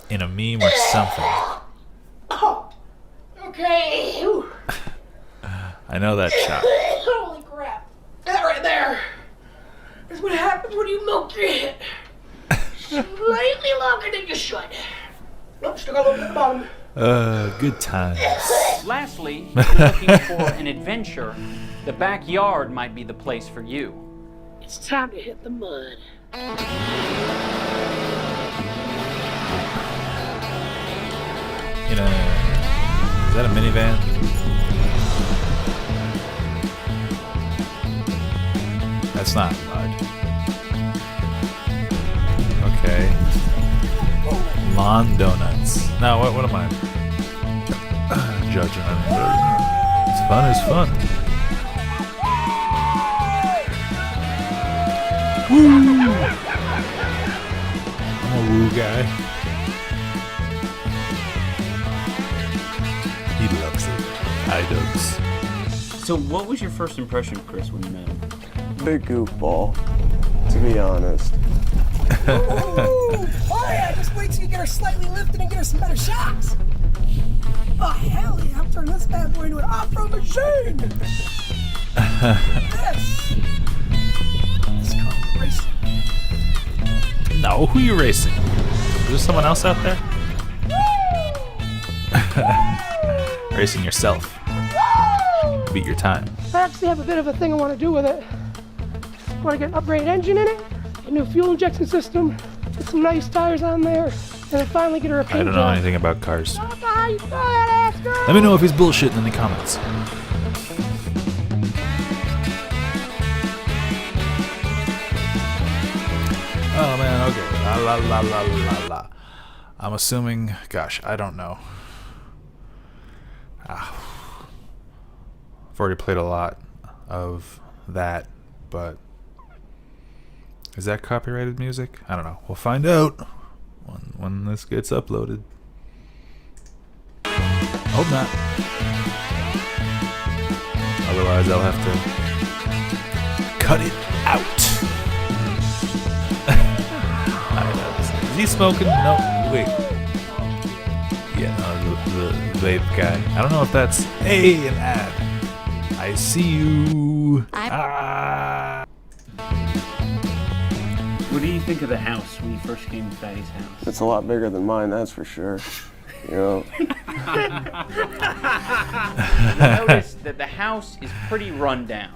Speaker 1: In a meme or something.
Speaker 3: Oh, okay. Ooh.
Speaker 1: I know that shot.
Speaker 3: Holy crap. That right there is what happens when you milk your hit. Slightly longer than you should. Nope, still got a little bit at the bottom.
Speaker 1: Good times.
Speaker 2: Lastly, if you're looking for an adventure, the backyard might be the place for you.
Speaker 3: It's time to hit the mud.
Speaker 1: In a... Is that a minivan? That's not mud. Okay. Lawn donuts. Now, what am I judging? It's fun is fun. Woo! I'm a woo guy. He loves it. iDubbbz.
Speaker 14: So, what was your first impression of Chris when you met him?
Speaker 12: Big goofball, to be honest.
Speaker 3: Oh yeah, just wait till you get her slightly lifted and get her some better shots. Oh hell yeah, I'm turning this bad boy into an off-road machine. This is called racing.
Speaker 1: No, who you racing? Is there someone else out there? Racing yourself. Beat your time.
Speaker 3: I actually have a bit of a thing I want to do with it. I want to get an upgraded engine in it, a new fuel injection system, put some nice tires on there, and then finally get her a paint
Speaker 1: I don't know
Speaker 3: job.
Speaker 1: anything about cars.
Speaker 3: How you throw that ass, girl?
Speaker 1: Let me know if he's bullshitting in the comments. Oh man, okay. La la la la la la. I'm assuming, gosh, I don't know. I've already played a lot of that, but is that copyrighted music? I don't know. We'll find out when this gets uploaded. Hope not. Otherwise, I'll have to cut it out. Is he smoking? No, wait. Yeah, no, the vape guy. I don't know if that's an ad. I see you.
Speaker 2: What do you think of the house when you first came to Fatty's house?
Speaker 12: It's a lot bigger than mine, that's for sure. You know.
Speaker 2: Notice that the house is pretty run down.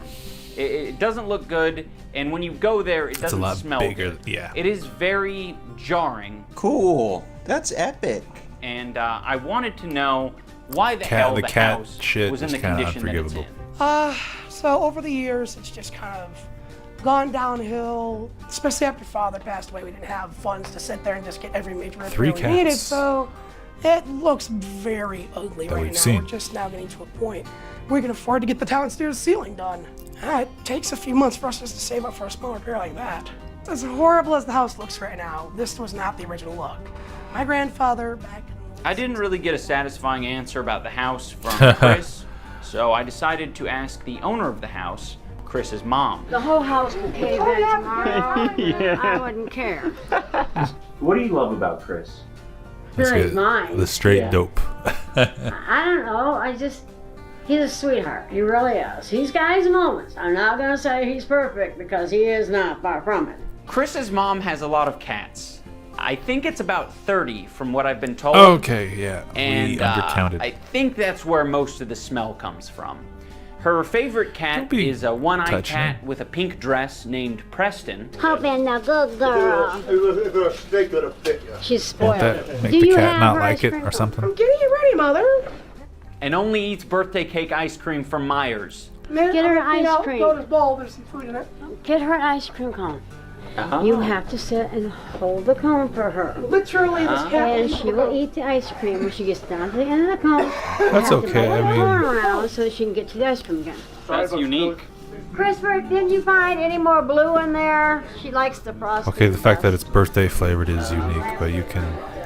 Speaker 2: It doesn't look good, and when you go there, it doesn't
Speaker 1: a lot
Speaker 2: smell
Speaker 1: bigger,
Speaker 2: good.
Speaker 1: yeah.
Speaker 2: It is very jarring.
Speaker 13: Cool. That's epic.
Speaker 2: And I wanted to know why the hell the
Speaker 1: cat
Speaker 2: house
Speaker 1: shit
Speaker 2: was in
Speaker 1: is
Speaker 2: the
Speaker 1: kinda
Speaker 2: condition that it's in.
Speaker 1: unforgivable.
Speaker 3: So over the years, it's just kind of gone downhill. Especially after Father passed away, we didn't have funds to sit there and just get every major repair we needed.
Speaker 1: cats.
Speaker 3: So it looks very ugly
Speaker 1: That
Speaker 3: right
Speaker 1: we've
Speaker 3: now.
Speaker 1: seen.
Speaker 3: We're just now getting to a point where we can afford to get the downstairs ceiling done. It takes a few months for us just to save up for a small repair like that. As horrible as the house looks right now, this was not the original look. My grandfather, back in
Speaker 2: I didn't really get a satisfying answer about the house from Chris, so I decided to ask the owner of the house, Chris's mom.
Speaker 15: The whole house can cave in tomorrow. I wouldn't care.
Speaker 6: What do you love about Chris?
Speaker 15: He's mine.
Speaker 1: The straight dope.
Speaker 15: I don't know. He's a sweetheart. He really is. He's got his moments. I'm not going to say he's perfect because he is not, far from it.
Speaker 2: Chris's mom has a lot of cats. I think it's about 30 from what I've been told.
Speaker 1: Okay, yeah.
Speaker 2: And
Speaker 1: we undercounted.
Speaker 2: I think that's where most of the smell comes from. Her favorite cat is a one-eyed cat with a pink dress named Preston.
Speaker 15: Hoping a good girl. She's spoiled.
Speaker 1: Won't that make the cat not like it or something?
Speaker 3: I'm getting you ready, Mother.
Speaker 2: And only eats birthday cake ice cream from Myers.
Speaker 15: Get her an ice cream.
Speaker 3: Go to this bowl. There's some food in it.
Speaker 15: Get her an ice cream cone. You have to sit and hold the cone for her.
Speaker 3: Literally, this cat.
Speaker 15: And she will eat the ice cream when she gets down to the end of the cone.
Speaker 1: That's okay. I mean,
Speaker 15: turn around so that she can get to the ice cream again.
Speaker 2: That's unique.
Speaker 15: Christopher, didn't you find any more blue in there? She likes the frosting.
Speaker 1: okay, the fact that it's birthday flavored is unique, but you can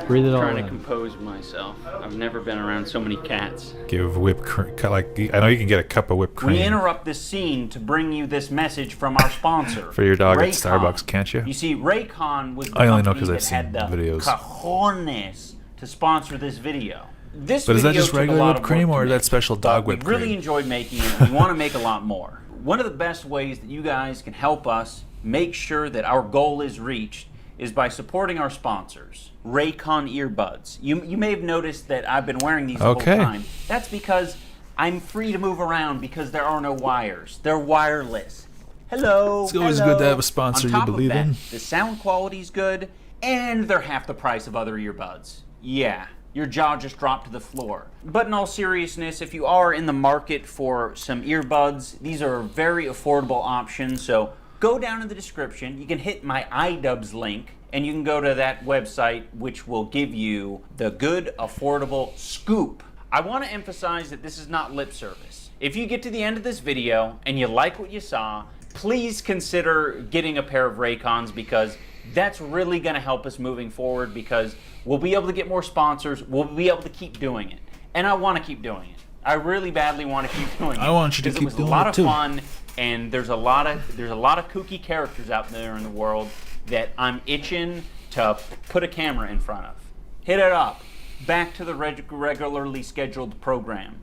Speaker 9: breathe it all
Speaker 2: I'm trying
Speaker 9: in.
Speaker 2: to compose myself. I've never been around so many cats.
Speaker 1: give whipped cream. Like, I know you can get a cup of whipped cream.
Speaker 7: We interrupt this scene to bring you this message from our sponsor.
Speaker 1: For your dog at
Speaker 7: Raycon.
Speaker 1: Starbucks, can't you?
Speaker 7: You see, Raycon was the
Speaker 1: I only know
Speaker 7: company
Speaker 1: 'cause
Speaker 7: that
Speaker 1: I've
Speaker 7: had
Speaker 1: seen
Speaker 7: the
Speaker 1: videos.
Speaker 7: cojones to sponsor this video. This
Speaker 1: But is that
Speaker 7: video
Speaker 1: just
Speaker 7: took a
Speaker 1: regular
Speaker 7: lot
Speaker 1: whipped
Speaker 7: of work
Speaker 1: cream
Speaker 7: to
Speaker 1: or is
Speaker 7: make,
Speaker 1: that special dog whipped
Speaker 7: we really
Speaker 1: cream?
Speaker 7: enjoyed making it. We want to make a lot more. One of the best ways that you guys can help us make sure that our goal is reached is by supporting our sponsors, Raycon earbuds. You may have noticed that I've been wearing these the whole time. That's because I'm free to move around because there are no wires. They're wireless. Hello.
Speaker 1: It's always good to have a sponsor you believe in.
Speaker 7: The sound quality's good, and they're half the price of other earbuds. Yeah, your jaw just dropped to the floor. But in all seriousness, if you are in the market for some earbuds, these are very affordable options, so go down in the description. You can hit my iDubbbz link, and you can go to that website, which will give you the good, affordable scoop. I want to emphasize that this is not lip service. If you get to the end of this video and you like what you saw, please consider getting a pair of Raycons because that's really going to help us moving forward because we'll be able to get more sponsors. We'll be able to keep doing it. And I want to keep doing it. I really badly want to keep doing it.
Speaker 1: I want you to
Speaker 7: because
Speaker 1: keep
Speaker 7: it was
Speaker 1: doing
Speaker 7: a lot
Speaker 1: it
Speaker 7: of
Speaker 1: too.
Speaker 7: fun, and there's a lot of kooky characters out there in the world that I'm itching to put a camera in front of. Hit it up. Back to the regularly scheduled program.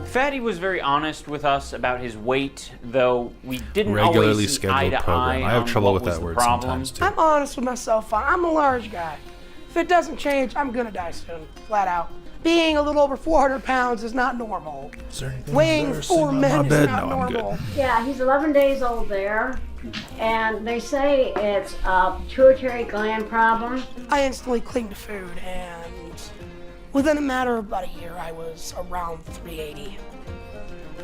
Speaker 7: Fatty was very honest with us about his weight, though we didn't
Speaker 1: Regularly
Speaker 7: always see eye
Speaker 1: scheduled
Speaker 7: to
Speaker 1: program.
Speaker 7: eye
Speaker 1: I have
Speaker 7: on
Speaker 1: trouble
Speaker 7: what
Speaker 1: with
Speaker 7: was
Speaker 1: that
Speaker 7: the
Speaker 1: word
Speaker 7: problem.
Speaker 1: sometimes too.
Speaker 3: I'm honest with myself. I'm a large guy. If it doesn't change, I'm gonna die soon, flat out. Being a little over 400 pounds is not normal. Weighing 4 men is not normal.
Speaker 15: Yeah, he's 11 days old there, and they say it's a pituitary gland problem.
Speaker 3: I instantly cling to food, and within a matter of about a year, I was around 380.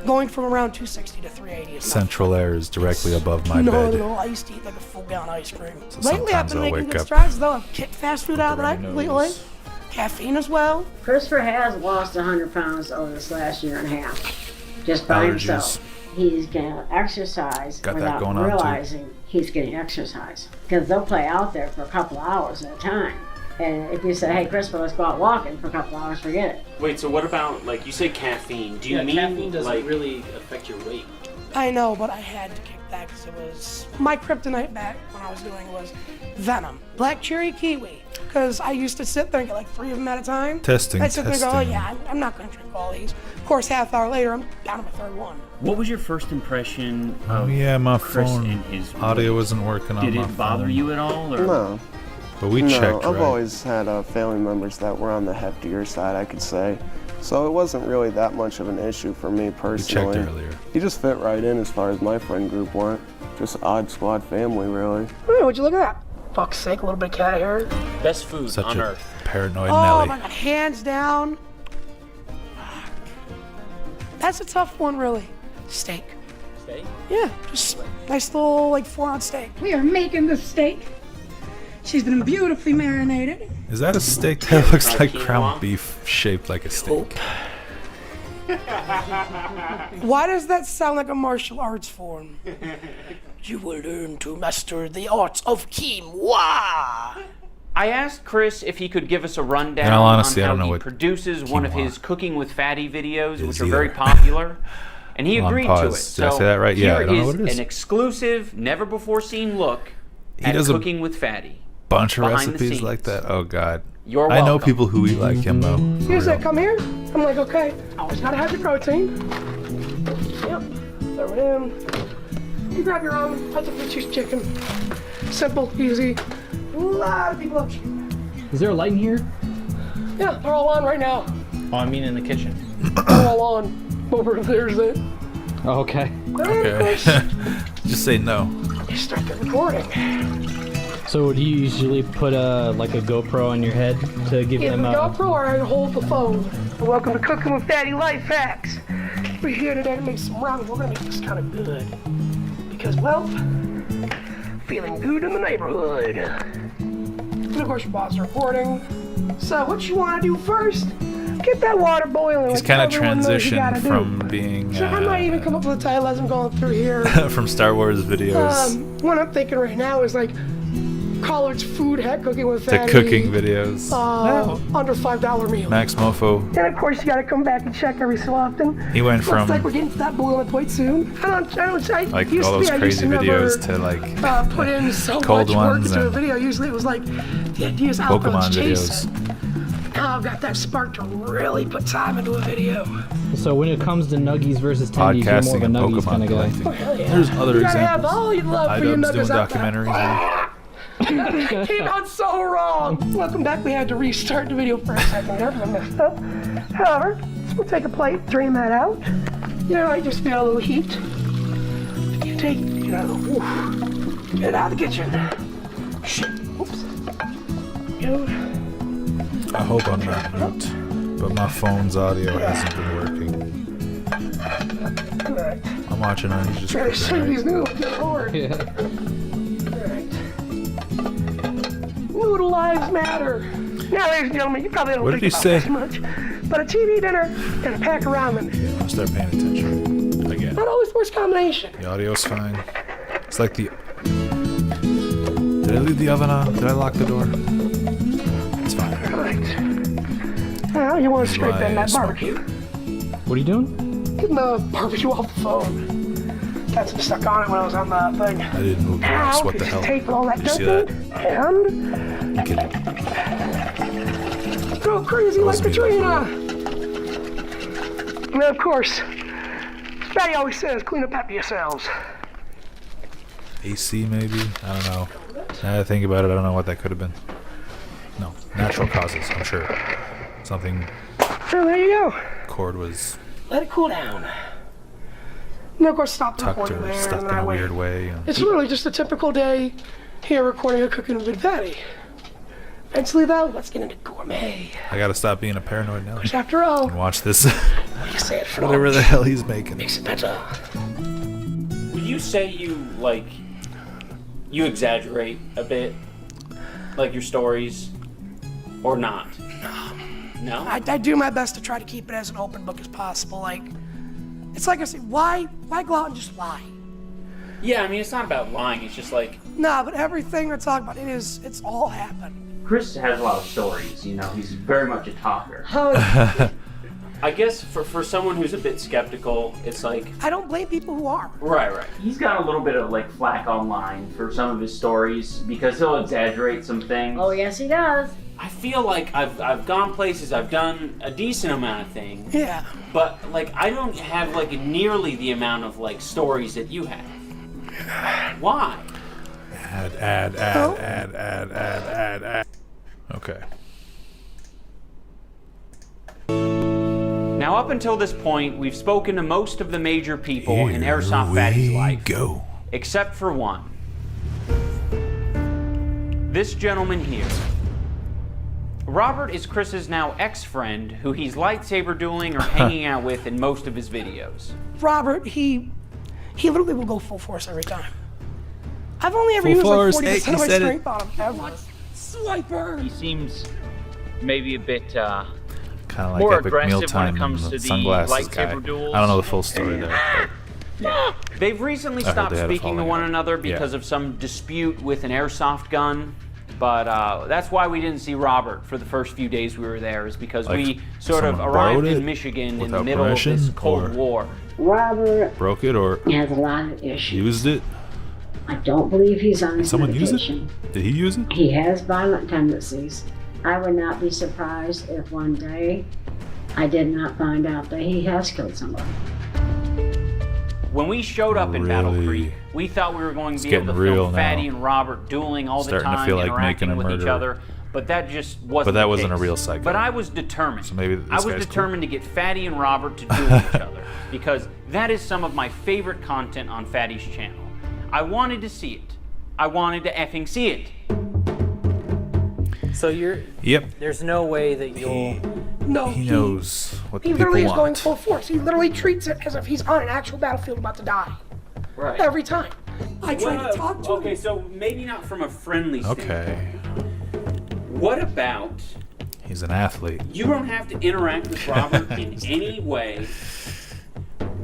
Speaker 3: Going from around 260 to 380 is
Speaker 1: Central air is directly above my bed.
Speaker 3: No, I used to eat like a full gallon ice cream.
Speaker 1: So
Speaker 3: Lately, I've
Speaker 1: sometimes
Speaker 3: been
Speaker 1: I'll
Speaker 3: making
Speaker 1: wake
Speaker 3: good
Speaker 1: up
Speaker 3: strides, though. I've kicked fast food out of the night
Speaker 1: runny
Speaker 3: completely.
Speaker 1: nose.
Speaker 3: Caffeine as well.
Speaker 15: Christopher has lost 100 pounds over this last year and a half, just by
Speaker 1: Allergies.
Speaker 15: himself. He's getting exercise
Speaker 1: Got that
Speaker 15: without
Speaker 1: going on, too.
Speaker 15: realizing he's getting exercise. Because they'll play out there for a couple of hours at a time. And if you say, hey, Christopher, let's go out walking for a couple of hours, forget it.
Speaker 6: Wait, so what about, like, you say caffeine? Do you mean, caffeine doesn't really affect your weight?
Speaker 3: I know, but I had to kick that because it was my kryptonite back when I was doing it was Venom, black cherry kiwi. Because I used to sit there and get like 3 of them at a time.
Speaker 1: Testing,
Speaker 3: I'd sit there and go, oh
Speaker 1: testing.
Speaker 3: yeah, I'm not going to drink all these. Of course, half hour later, I'm down to my 3rd one.
Speaker 6: What was your first impression
Speaker 1: Oh
Speaker 6: of
Speaker 1: yeah, my
Speaker 6: Chris
Speaker 1: phone
Speaker 6: and his
Speaker 1: audio
Speaker 6: weight?
Speaker 1: wasn't working on
Speaker 6: Did
Speaker 1: my
Speaker 6: it bother
Speaker 1: phone.
Speaker 6: you at all? Or?
Speaker 12: No.
Speaker 1: But we
Speaker 12: no,
Speaker 1: checked,
Speaker 12: I've
Speaker 1: right?
Speaker 12: always had family members that were on the heftier side, I could say. So it wasn't really that much of an issue for me personally.
Speaker 1: checked earlier.
Speaker 12: He just fit right in as far as my friend group went. Just odd squad family, really.
Speaker 3: Hey, would you look at that? Fuck's sake, a little bit of cat hair.
Speaker 6: Best food
Speaker 1: Such
Speaker 6: on
Speaker 1: a
Speaker 6: earth.
Speaker 1: paranoid
Speaker 3: Oh
Speaker 1: Nelly.
Speaker 3: my god, hands down. That's a tough one, really. Steak.
Speaker 6: Steak?
Speaker 3: Yeah, just nice little like 4-ounce steak.
Speaker 11: We are making the steak. She's been beautifully marinated.
Speaker 1: Is that a steak that looks
Speaker 6: Fried
Speaker 1: like
Speaker 6: quinoa?
Speaker 1: ground beef shaped like a steak?
Speaker 3: Why does that sound like a martial arts form? You will learn to master the arts of quinoa.
Speaker 7: I asked Chris if he could give us a rundown
Speaker 1: In all honesty, I
Speaker 7: on
Speaker 1: don't
Speaker 7: how
Speaker 1: know
Speaker 7: he
Speaker 1: what
Speaker 7: produces one of
Speaker 1: quinoa
Speaker 7: his Cooking with Fatty videos, which are
Speaker 1: either.
Speaker 7: very popular. And he
Speaker 1: On
Speaker 7: agreed to
Speaker 1: pause.
Speaker 7: it.
Speaker 1: Did I say that right? Yeah, I don't know what it is.
Speaker 7: an exclusive, never-before-seen look at
Speaker 1: does a
Speaker 7: Cooking with Fatty.
Speaker 1: Bunch of
Speaker 7: behind the
Speaker 1: recipes
Speaker 7: scenes.
Speaker 1: like that. Oh God.
Speaker 7: You're
Speaker 1: I know
Speaker 7: welcome.
Speaker 1: people who eat like him though.
Speaker 3: He said, come here. I'm like, okay. Always gotta have your protein. Yep. Throw it in. You grab your own. I took the cheese chicken. Simple, easy. A lot of people love chicken.
Speaker 9: Is there a light in here?
Speaker 3: Yeah, they're all on right now.
Speaker 9: Oh, I mean in the kitchen.
Speaker 3: They're all on. Over there's it.
Speaker 9: Oh, okay.
Speaker 1: Okay. Just say no.
Speaker 3: You start the recording.
Speaker 9: So do you usually put like a GoPro on your head to give
Speaker 3: Either
Speaker 9: them
Speaker 3: the
Speaker 9: a...
Speaker 3: GoPro or I hold the phone. Welcome to Cooking with Fatty Life Hacks. We're here today to make some ramen. We're gonna make this kind of good. Because, well, feeling good in the neighborhood. And of course, your boss is recording. So what you want to do first? Get that water boiling.
Speaker 1: He's
Speaker 3: like
Speaker 1: kind of
Speaker 3: everyone knows you gotta
Speaker 1: transitioned
Speaker 3: do.
Speaker 1: from being
Speaker 3: So I might even come up with a title as I'm going through here.
Speaker 1: from Star Wars videos
Speaker 3: What I'm thinking right now is like Collard's Food Hack Cooking with
Speaker 1: to
Speaker 3: Fatty.
Speaker 1: cooking videos.
Speaker 3: Under $5 meal.
Speaker 1: Max Mofo.
Speaker 3: And of course, you gotta come back and check every so often.
Speaker 1: He went from
Speaker 3: Looks like we're getting to that boiling point soon. I
Speaker 1: like
Speaker 3: used
Speaker 1: all
Speaker 3: to be,
Speaker 1: those
Speaker 3: I used
Speaker 1: crazy
Speaker 3: to never,
Speaker 1: videos to like
Speaker 3: put in so
Speaker 1: cold
Speaker 3: much work
Speaker 1: ones
Speaker 3: into a
Speaker 1: and
Speaker 3: video. Usually it was like the idea is how
Speaker 1: Pokemon
Speaker 3: it's chasing.
Speaker 1: videos.
Speaker 3: Now I've got that spark to really put time into a video.
Speaker 9: So when it comes to nuggies versus tendies, you're more of a
Speaker 1: Podcasting and
Speaker 9: nuggies kind
Speaker 1: Pokemon
Speaker 9: of guy.
Speaker 1: collecting.
Speaker 3: Oh, hell yeah.
Speaker 1: There's other
Speaker 3: You gotta have
Speaker 1: examples.
Speaker 3: all your love for your
Speaker 1: iDubbbz doing
Speaker 3: nuggets out there.
Speaker 1: documentaries.
Speaker 3: That came out so wrong. Welcome back. We had to restart the video for a second there because I messed up. However, we'll take a plate, drain that out. You know, I just feel a little heat. You take, you know, oof, get it out of the kitchen. Shit. Oops. You know,
Speaker 1: I hope I'm not mute, but my phone's audio hasn't been working.
Speaker 3: alright.
Speaker 1: I'm watching on. He's just
Speaker 3: Try to
Speaker 1: cooking,
Speaker 3: save
Speaker 1: right?
Speaker 3: these noodles. Good lord.
Speaker 9: Yeah.
Speaker 3: Alright. Noodle lives matter. Now, ladies and gentlemen, you probably don't
Speaker 1: What did
Speaker 3: think
Speaker 1: he
Speaker 3: about
Speaker 1: say?
Speaker 3: this much, but a TV dinner and a pack of ramen.
Speaker 1: Yeah, I'll start paying attention again.
Speaker 3: Not always the worst combination.
Speaker 1: The audio's fine. It's like the. Did I leave the oven on? Did I lock the door? It's fine.
Speaker 3: Right. Now you want to scrape in that barbecue.
Speaker 9: What are you doing?
Speaker 3: Getting the barbecue off the phone. Got some stuck on it when I was on the thing.
Speaker 1: I didn't move the
Speaker 3: Now,
Speaker 1: rocks. What the
Speaker 3: just
Speaker 1: hell?
Speaker 3: take all that
Speaker 1: Did you see
Speaker 3: junk
Speaker 1: that?
Speaker 3: in
Speaker 1: I'm kidding.
Speaker 3: and go crazy like Katrina. And of course, Fatty always says, clean up after yourselves.
Speaker 1: AC maybe? I don't know. Now that I think about it, I don't know what that could have been. No, natural causes, I'm sure. Something.
Speaker 3: So there you go.
Speaker 1: Cord was
Speaker 3: Let it cool down. And of course, stop the
Speaker 1: tucked
Speaker 3: recording
Speaker 1: or
Speaker 3: there.
Speaker 1: stuck
Speaker 3: and
Speaker 1: in
Speaker 3: then I
Speaker 1: a
Speaker 3: wait.
Speaker 1: weird way. And
Speaker 3: It's really just a typical day here recording a Cooking with Fatty. Eventually, though, let's get into gourmet.
Speaker 1: I gotta stop being a paranoid now.
Speaker 3: Which, after all,
Speaker 1: And watch this.
Speaker 3: what do you say it for?
Speaker 1: Whatever the hell he's making.
Speaker 3: Makes it better.
Speaker 2: Would you say you you exaggerate a bit, like your stories, or not? No.
Speaker 3: I do my best to try to keep it as an open book as possible. Like, it's like I say, why go out and just lie?
Speaker 2: Yeah, I mean, it's not about lying. It's just like
Speaker 3: Nah, but everything we're talking about, it's all happened.
Speaker 14: Chris has a lot of stories, you know, he's very much a talker.
Speaker 2: I guess for someone who's a bit skeptical, it's like
Speaker 3: I don't blame people who are.
Speaker 2: right.
Speaker 14: He's got a little bit of like flack online for some of his stories because he'll exaggerate some things.
Speaker 15: Oh, yes, he does.
Speaker 2: I feel like I've gone places, I've done a decent amount of things.
Speaker 3: Yeah.
Speaker 2: But like I don't have like nearly the out of like stories that you have. Why?
Speaker 1: Add. Okay.
Speaker 7: Now, up until this point, we've spoken to most of the major people in Airsoft Fatty's life.
Speaker 1: Go.
Speaker 7: Except for one. This gentleman here. Robert is Chris's now ex-friend, who he's lightsaber dueling or hanging out with in most of his videos.
Speaker 3: Robert, he literally will go full force every time. I've only ever
Speaker 1: Full
Speaker 3: used
Speaker 1: force.
Speaker 3: like 40%
Speaker 1: Hey,
Speaker 3: of my
Speaker 1: he said it.
Speaker 3: strength on him ever. Swiper!
Speaker 6: He seems maybe a bit
Speaker 1: Kind of like
Speaker 6: more
Speaker 1: Epic
Speaker 6: aggressive
Speaker 1: Mealtime
Speaker 6: when it comes
Speaker 1: and
Speaker 6: to
Speaker 1: the
Speaker 6: the
Speaker 1: sunglasses guy.
Speaker 6: lightsaber duels.
Speaker 1: I don't know the full story there. But
Speaker 7: They've recently
Speaker 1: I heard
Speaker 7: stopped
Speaker 1: they had a
Speaker 7: speaking to
Speaker 1: falling
Speaker 7: one
Speaker 1: out.
Speaker 7: another
Speaker 1: Yeah.
Speaker 7: because of some dispute with an airsoft gun. But that's why we didn't see Robert for the first few days we were there, is because
Speaker 1: Like,
Speaker 7: we sort of
Speaker 1: someone
Speaker 7: arrived
Speaker 1: borrowed
Speaker 7: in
Speaker 1: it
Speaker 7: Michigan in the
Speaker 1: without
Speaker 7: middle of this
Speaker 1: permission,
Speaker 7: Cold
Speaker 1: or
Speaker 7: War.
Speaker 15: Robert
Speaker 1: broke it or
Speaker 15: has a lot of issues.
Speaker 1: used it?
Speaker 15: I don't believe he's on
Speaker 1: Did
Speaker 15: his
Speaker 1: someone use
Speaker 15: medication.
Speaker 1: it? Did he use it?
Speaker 15: He has violent tendencies. I would not be surprised if one day I did not find out that he has killed somebody.
Speaker 7: When we showed up in Battle
Speaker 1: Really?
Speaker 7: Creek, we thought we were going to
Speaker 1: It's
Speaker 7: be able to
Speaker 1: getting real
Speaker 7: film Fatty
Speaker 1: now.
Speaker 7: and Robert dueling all
Speaker 1: Starting
Speaker 7: the
Speaker 1: to
Speaker 7: time,
Speaker 1: feel like
Speaker 7: interacting
Speaker 1: making a
Speaker 7: with each
Speaker 1: murderer.
Speaker 7: other, but that just wasn't
Speaker 1: But that
Speaker 7: the
Speaker 1: wasn't a
Speaker 7: case.
Speaker 1: real psycho.
Speaker 7: But I was determined.
Speaker 1: So maybe this
Speaker 7: I was
Speaker 1: guy's
Speaker 7: determined to get Fatty and Robert to duel each other, because that is some of my favorite content on Fatty's channel. I wanted to see it. I wanted to effing see it.
Speaker 4: So you're.
Speaker 1: Yep.
Speaker 4: The's no way that you'll.
Speaker 3: No,
Speaker 1: He knows what the
Speaker 3: he
Speaker 1: people
Speaker 3: literally is going
Speaker 1: want.
Speaker 3: full force. He literally treats it as if he's on an actual battlefield about to die.
Speaker 7: Right.
Speaker 3: Every time. I try to talk to him.
Speaker 7: Okay, so maybe not from a friendly standpoint.
Speaker 1: Okay.
Speaker 7: What about
Speaker 1: He's an athlete.
Speaker 7: you don't have to interact with Robert in any way?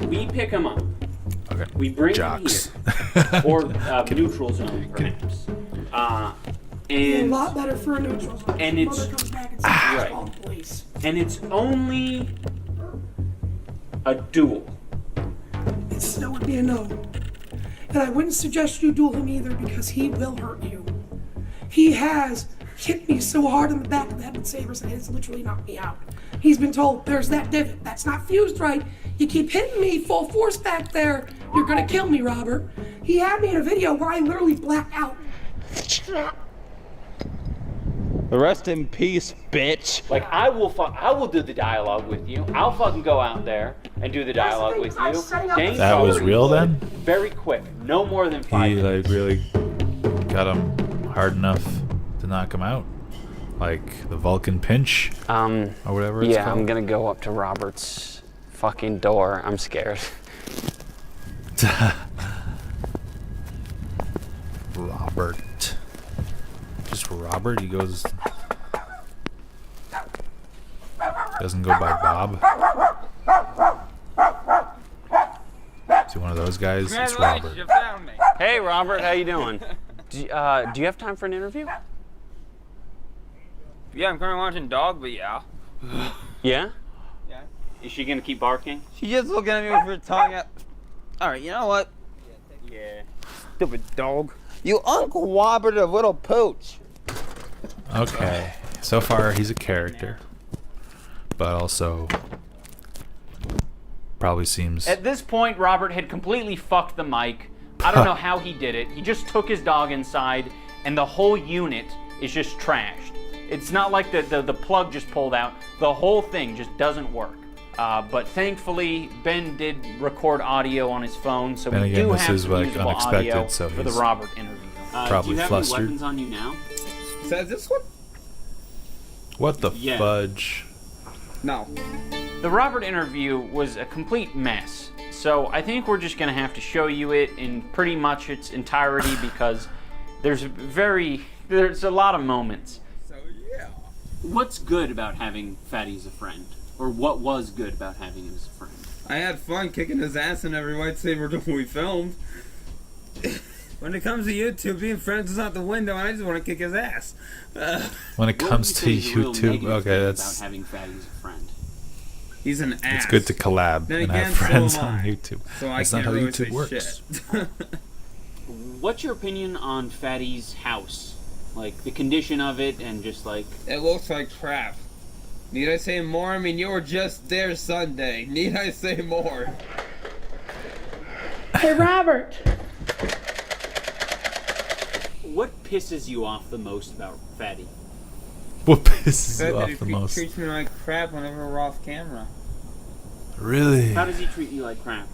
Speaker 7: We pick him up.
Speaker 1: Okay.
Speaker 7: We bring
Speaker 1: Jocks.
Speaker 7: him here. Or neutral zone, perhaps.
Speaker 3: A
Speaker 7: And
Speaker 3: lot better for a neutral zone.
Speaker 7: and
Speaker 3: His
Speaker 7: it's-
Speaker 3: mother comes back and says,
Speaker 7: Right.
Speaker 3: "Call the police."
Speaker 7: and it's only a duel.
Speaker 3: It still would be a no. And I wouldn't suggest you duel him either, because he will hurt you. He has hit me so hard in the back of the head with sabers that it's literally knocked me out. He's been told, there's that divot. That's not fused right. You keep hitting me full force back there. You're gonna kill me, Robert. He had me in a video where I literally blacked out.
Speaker 16: Rest in peace, bitch.
Speaker 7: Like, I will do the dialogue with you. I'll fucking go out there and do the dialogue with you. Dane
Speaker 1: That was
Speaker 7: Sullivan,
Speaker 1: real then?
Speaker 7: Very quick. No more than 5
Speaker 1: He
Speaker 7: minutes.
Speaker 1: like really got him hard enough to knock him out, like the Vulcan pinch, or whatever it's
Speaker 14: Yeah,
Speaker 1: called.
Speaker 14: I'm gonna go up to Robert's fucking door. I'm scared.
Speaker 1: Robert. Just Robert. He goes. Doesn't go by Bob. Is he one of those guys? It's Robert.
Speaker 14: you found me. Hey, Robert, how you doing? Do you have time for an interview?
Speaker 17: Yeah, I'm currently watching Dog, but yeah.
Speaker 14: Yeah?
Speaker 17: Yeah.
Speaker 7: Is she gonna keep barking?
Speaker 17: She's just looking at me with her tongue out. Alright, you know what?
Speaker 7: Yeah.
Speaker 17: Stupid dog. You uncooperative little pooch.
Speaker 1: Okay. So far, he's a character, but also probably seems.
Speaker 7: At this point, Robert had completely fucked the mic. I don't know how he did it. He just took his dog inside, and the whole unit is just trashed. It's not like the plug just pulled out. The whole thing just doesn't work. But thankfully, Ben did record audio on his phone, so
Speaker 1: And
Speaker 7: we
Speaker 1: again,
Speaker 7: do
Speaker 1: this
Speaker 7: have
Speaker 1: is,
Speaker 7: some
Speaker 1: like,
Speaker 7: usable
Speaker 1: unexpected,
Speaker 7: audio
Speaker 1: so
Speaker 7: for the
Speaker 1: he's
Speaker 7: Robert interview.
Speaker 1: probably
Speaker 7: do you have
Speaker 1: flustered.
Speaker 7: any weapons on you now?
Speaker 17: Says this one?
Speaker 1: What the
Speaker 7: Yeah.
Speaker 1: fudge?
Speaker 17: No.
Speaker 7: The Robert interview was a complete mess, so I think we're just gonna have to show you it in pretty much its entirety because there's a lot of moments.
Speaker 17: So yeah.
Speaker 7: What's good about having Fatty as a friend? Or what was good about having him as a friend?
Speaker 17: I had fun kicking his ass in every White Saber duel we filmed. When it comes to YouTube, being friends is out the window, and I just want to kick his ass.
Speaker 1: When it comes to YouTube, okay, that's.
Speaker 7: About having Fatty as a friend.
Speaker 17: He's an ass.
Speaker 1: It's good to collab
Speaker 17: Then
Speaker 1: and
Speaker 17: again,
Speaker 1: have friends
Speaker 17: so am
Speaker 1: on
Speaker 17: I.
Speaker 1: YouTube.
Speaker 17: So I
Speaker 1: That's not
Speaker 17: can't
Speaker 1: how
Speaker 17: really
Speaker 1: YouTube
Speaker 17: say
Speaker 1: works.
Speaker 17: shit.
Speaker 7: What's your opinion on Fatty's house? Like the condition of it and just like
Speaker 17: It looks like crap. Need I say more? I mean, you were just there Sunday. Need I say more?
Speaker 3: Hey, Robert.
Speaker 7: what pisses you off the most about Fatty?
Speaker 1: What pisses
Speaker 17: Said
Speaker 1: you
Speaker 17: that
Speaker 1: off the
Speaker 17: he
Speaker 1: most?
Speaker 17: treats me like crap whenever we're off camera.
Speaker 1: Really?
Speaker 7: How does he treat you like crap?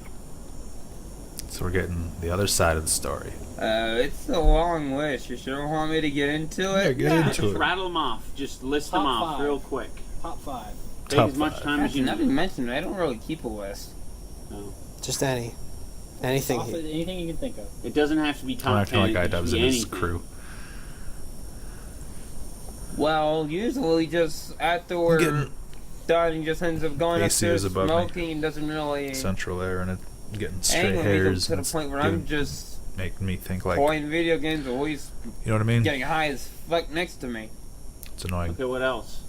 Speaker 1: So we're getting the other side of the story.
Speaker 17: It's a long list. You sure want me to get into it?
Speaker 1: Yeah, get into
Speaker 7: Just
Speaker 1: it.
Speaker 7: rattle them off. Just list them
Speaker 4: Top
Speaker 7: off
Speaker 4: five.
Speaker 7: real quick.
Speaker 4: Top 5.
Speaker 7: Take
Speaker 1: Top
Speaker 7: as much
Speaker 1: five.
Speaker 7: time as you
Speaker 17: Not
Speaker 7: need.
Speaker 17: even mentioned. I don't really keep a list.
Speaker 7: No.
Speaker 10: Just anything.
Speaker 4: Anything you can think of.
Speaker 7: It doesn't have to be
Speaker 1: I'm
Speaker 7: top
Speaker 1: acting
Speaker 7: 10.
Speaker 1: like
Speaker 7: it can
Speaker 1: iDubbbz
Speaker 7: be
Speaker 1: and his
Speaker 7: anything.
Speaker 1: crew.
Speaker 17: Well, usually just after we're
Speaker 1: Getting
Speaker 17: done, he just ends up going
Speaker 1: AC
Speaker 17: upstairs
Speaker 1: is above me.
Speaker 17: smoking and doesn't really
Speaker 1: Central air and it getting straight
Speaker 17: angle me
Speaker 1: hairs.
Speaker 17: to the
Speaker 1: and
Speaker 17: point where
Speaker 1: getting
Speaker 17: I'm just
Speaker 1: make me think like,
Speaker 17: playing video games, always
Speaker 1: you know what I mean?
Speaker 17: getting high as fuck next to me.
Speaker 1: It's annoying.
Speaker 2: Okay, what else?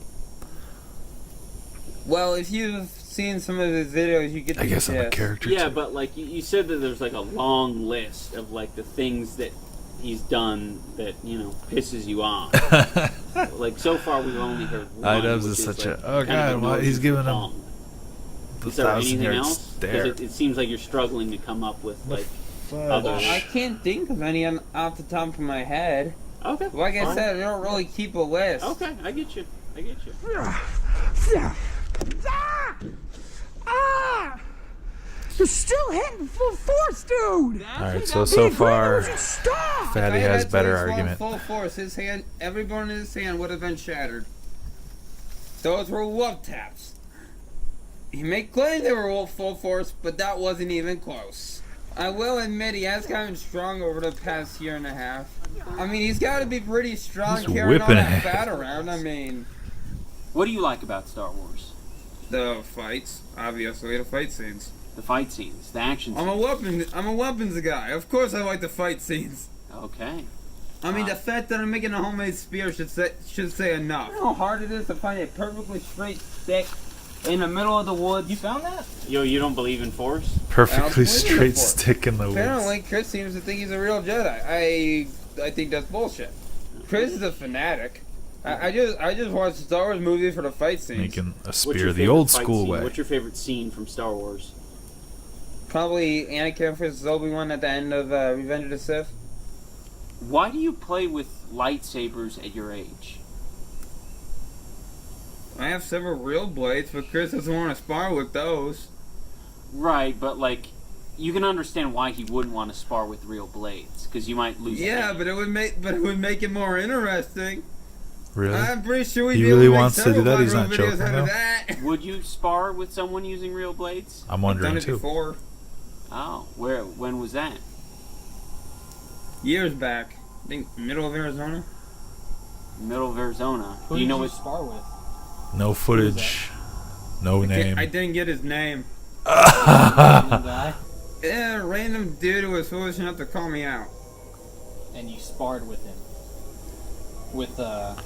Speaker 17: Well, if you've seen some of his videos, you get the
Speaker 1: I guess I'm a
Speaker 17: gist.
Speaker 1: character
Speaker 2: Yeah,
Speaker 1: too.
Speaker 2: but like you said that there's like a long list of like the things that he's done that, you know, pisses you off. Like so far we've only heard one.
Speaker 1: iDubbbz
Speaker 2: which
Speaker 1: is such
Speaker 2: like,
Speaker 1: a... Oh
Speaker 2: kind of
Speaker 1: god, why
Speaker 2: annoys
Speaker 1: he's
Speaker 2: you
Speaker 1: giving
Speaker 2: for
Speaker 1: him
Speaker 2: long.
Speaker 1: the
Speaker 2: Is there
Speaker 1: 1,000
Speaker 2: anything
Speaker 1: yard
Speaker 2: else?
Speaker 1: stare.
Speaker 2: Because it seems like you're struggling to come up with like others.
Speaker 17: I can't think of any off the top of my head.
Speaker 2: Okay.
Speaker 17: Like I
Speaker 2: fine.
Speaker 17: said, I don't really keep a list.
Speaker 2: Okay, I get you. I get you.
Speaker 11: Ah! You're still hitting full force, dude!
Speaker 1: Alright, so far, Fatty has better argument.
Speaker 17: Full force, his hand, every bone in his hand would have been shattered. Those were wolf taps. He may claim they were full force, but that wasn't even close. I will admit he has gotten strong over the past year and a half. I mean, he's got to be pretty strong
Speaker 1: He's
Speaker 17: carrying all
Speaker 1: whipping
Speaker 17: that
Speaker 1: it.
Speaker 17: fat around. I mean,
Speaker 2: What do you like about Star Wars?
Speaker 17: the fights, obviously, the fight scenes.
Speaker 2: The fight scenes, the action scenes.
Speaker 17: I'm a weapons guy. Of course, I like the fight scenes.
Speaker 2: Okay.
Speaker 17: I mean, the fact that I'm making a homemade spear should say enough. You know how hard it is to find a perfectly straight stick in the middle of the woods. You found that?
Speaker 2: Yo, you don't believe in Force?
Speaker 1: Perfectly straight stick in the woods.
Speaker 17: Apparently, Chris seems to think he's a real Jedi. I think that's bullshit. Chris is a fanatic. I just watched Star Wars movies for the fight scenes.
Speaker 1: Making a
Speaker 2: What's
Speaker 1: spear
Speaker 2: your
Speaker 1: the
Speaker 2: favorite
Speaker 1: old
Speaker 2: fight
Speaker 1: school
Speaker 2: scene?
Speaker 1: way.
Speaker 2: What's your favorite scene from Star Wars?
Speaker 17: Probably Anakin versus Obi-Wan at the end of Revenge of the Sith.
Speaker 2: Why do you play with lightsabers at your age?
Speaker 17: I have several real blades, but Chris doesn't want to spar with those.
Speaker 2: Right, but like, you can understand why he wouldn't want to spar with real blades, because you might lose.
Speaker 17: Yeah, but it would make it more interesting.
Speaker 1: Really?
Speaker 17: I'm pretty sure we'd
Speaker 1: He
Speaker 17: be
Speaker 1: really
Speaker 17: able to make
Speaker 1: wants to do that? He's
Speaker 17: several
Speaker 1: not
Speaker 17: viral videos
Speaker 1: joking,
Speaker 17: out
Speaker 1: though?
Speaker 17: of that.
Speaker 2: Would you spar with someone using real blades?
Speaker 1: I'm wondering
Speaker 17: I've done it
Speaker 1: too.
Speaker 17: before,
Speaker 2: Oh, when was that?
Speaker 17: years back. I think middle of Arizona.
Speaker 2: Middle of Arizona.
Speaker 4: Who
Speaker 2: Do you
Speaker 4: did
Speaker 2: know
Speaker 4: you
Speaker 2: what?
Speaker 4: spar with?
Speaker 1: No footage. No name.
Speaker 17: I didn't get his name.
Speaker 4: Random guy,
Speaker 17: Yeah, a random dude who was foolish enough to call me out.
Speaker 4: and you sparred with him. With a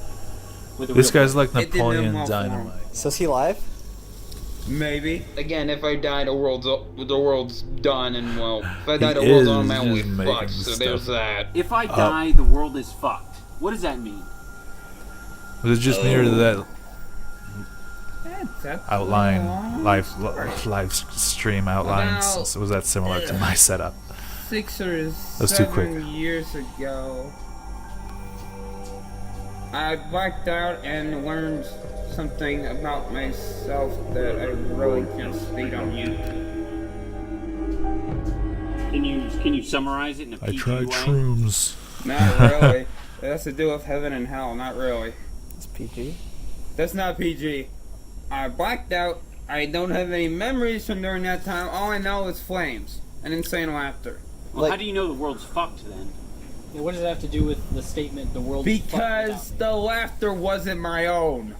Speaker 1: This
Speaker 4: real
Speaker 1: guy's like
Speaker 17: It didn't
Speaker 1: Napoleon
Speaker 17: end well for him.
Speaker 1: Dynamite.
Speaker 10: So is he live?
Speaker 17: Maybe. Again, if I die, the world's done, and well, if I
Speaker 1: He
Speaker 17: die, the world's
Speaker 1: is
Speaker 17: automatically
Speaker 1: just making
Speaker 17: fucked. So there's
Speaker 1: stuff.
Speaker 17: that.
Speaker 2: If I die, the world is fucked. What does that mean?
Speaker 1: Was it just near to that
Speaker 17: That's
Speaker 1: outline,
Speaker 17: a long
Speaker 1: live stream outlines?
Speaker 17: About-
Speaker 1: So was that similar to my setup?
Speaker 17: 6 or
Speaker 1: That's too
Speaker 17: 7
Speaker 1: quick.
Speaker 17: years ago, I blacked out and learned something about myself that I really can't state on YouTube.
Speaker 2: Can you summarize it in a
Speaker 1: I
Speaker 2: PG
Speaker 1: tried
Speaker 2: way?
Speaker 1: shrooms.
Speaker 17: Not really. It has to do with heaven and hell. Not really.
Speaker 10: It's PG.
Speaker 17: That's not PG. I blacked out. I don't have any memories from during that time. All I know is flames and insane laughter.
Speaker 2: Well, how do you know the world's fucked then?
Speaker 4: Yeah, what does it have to do with the statement, the world is fucked
Speaker 17: Because the laughter wasn't my own.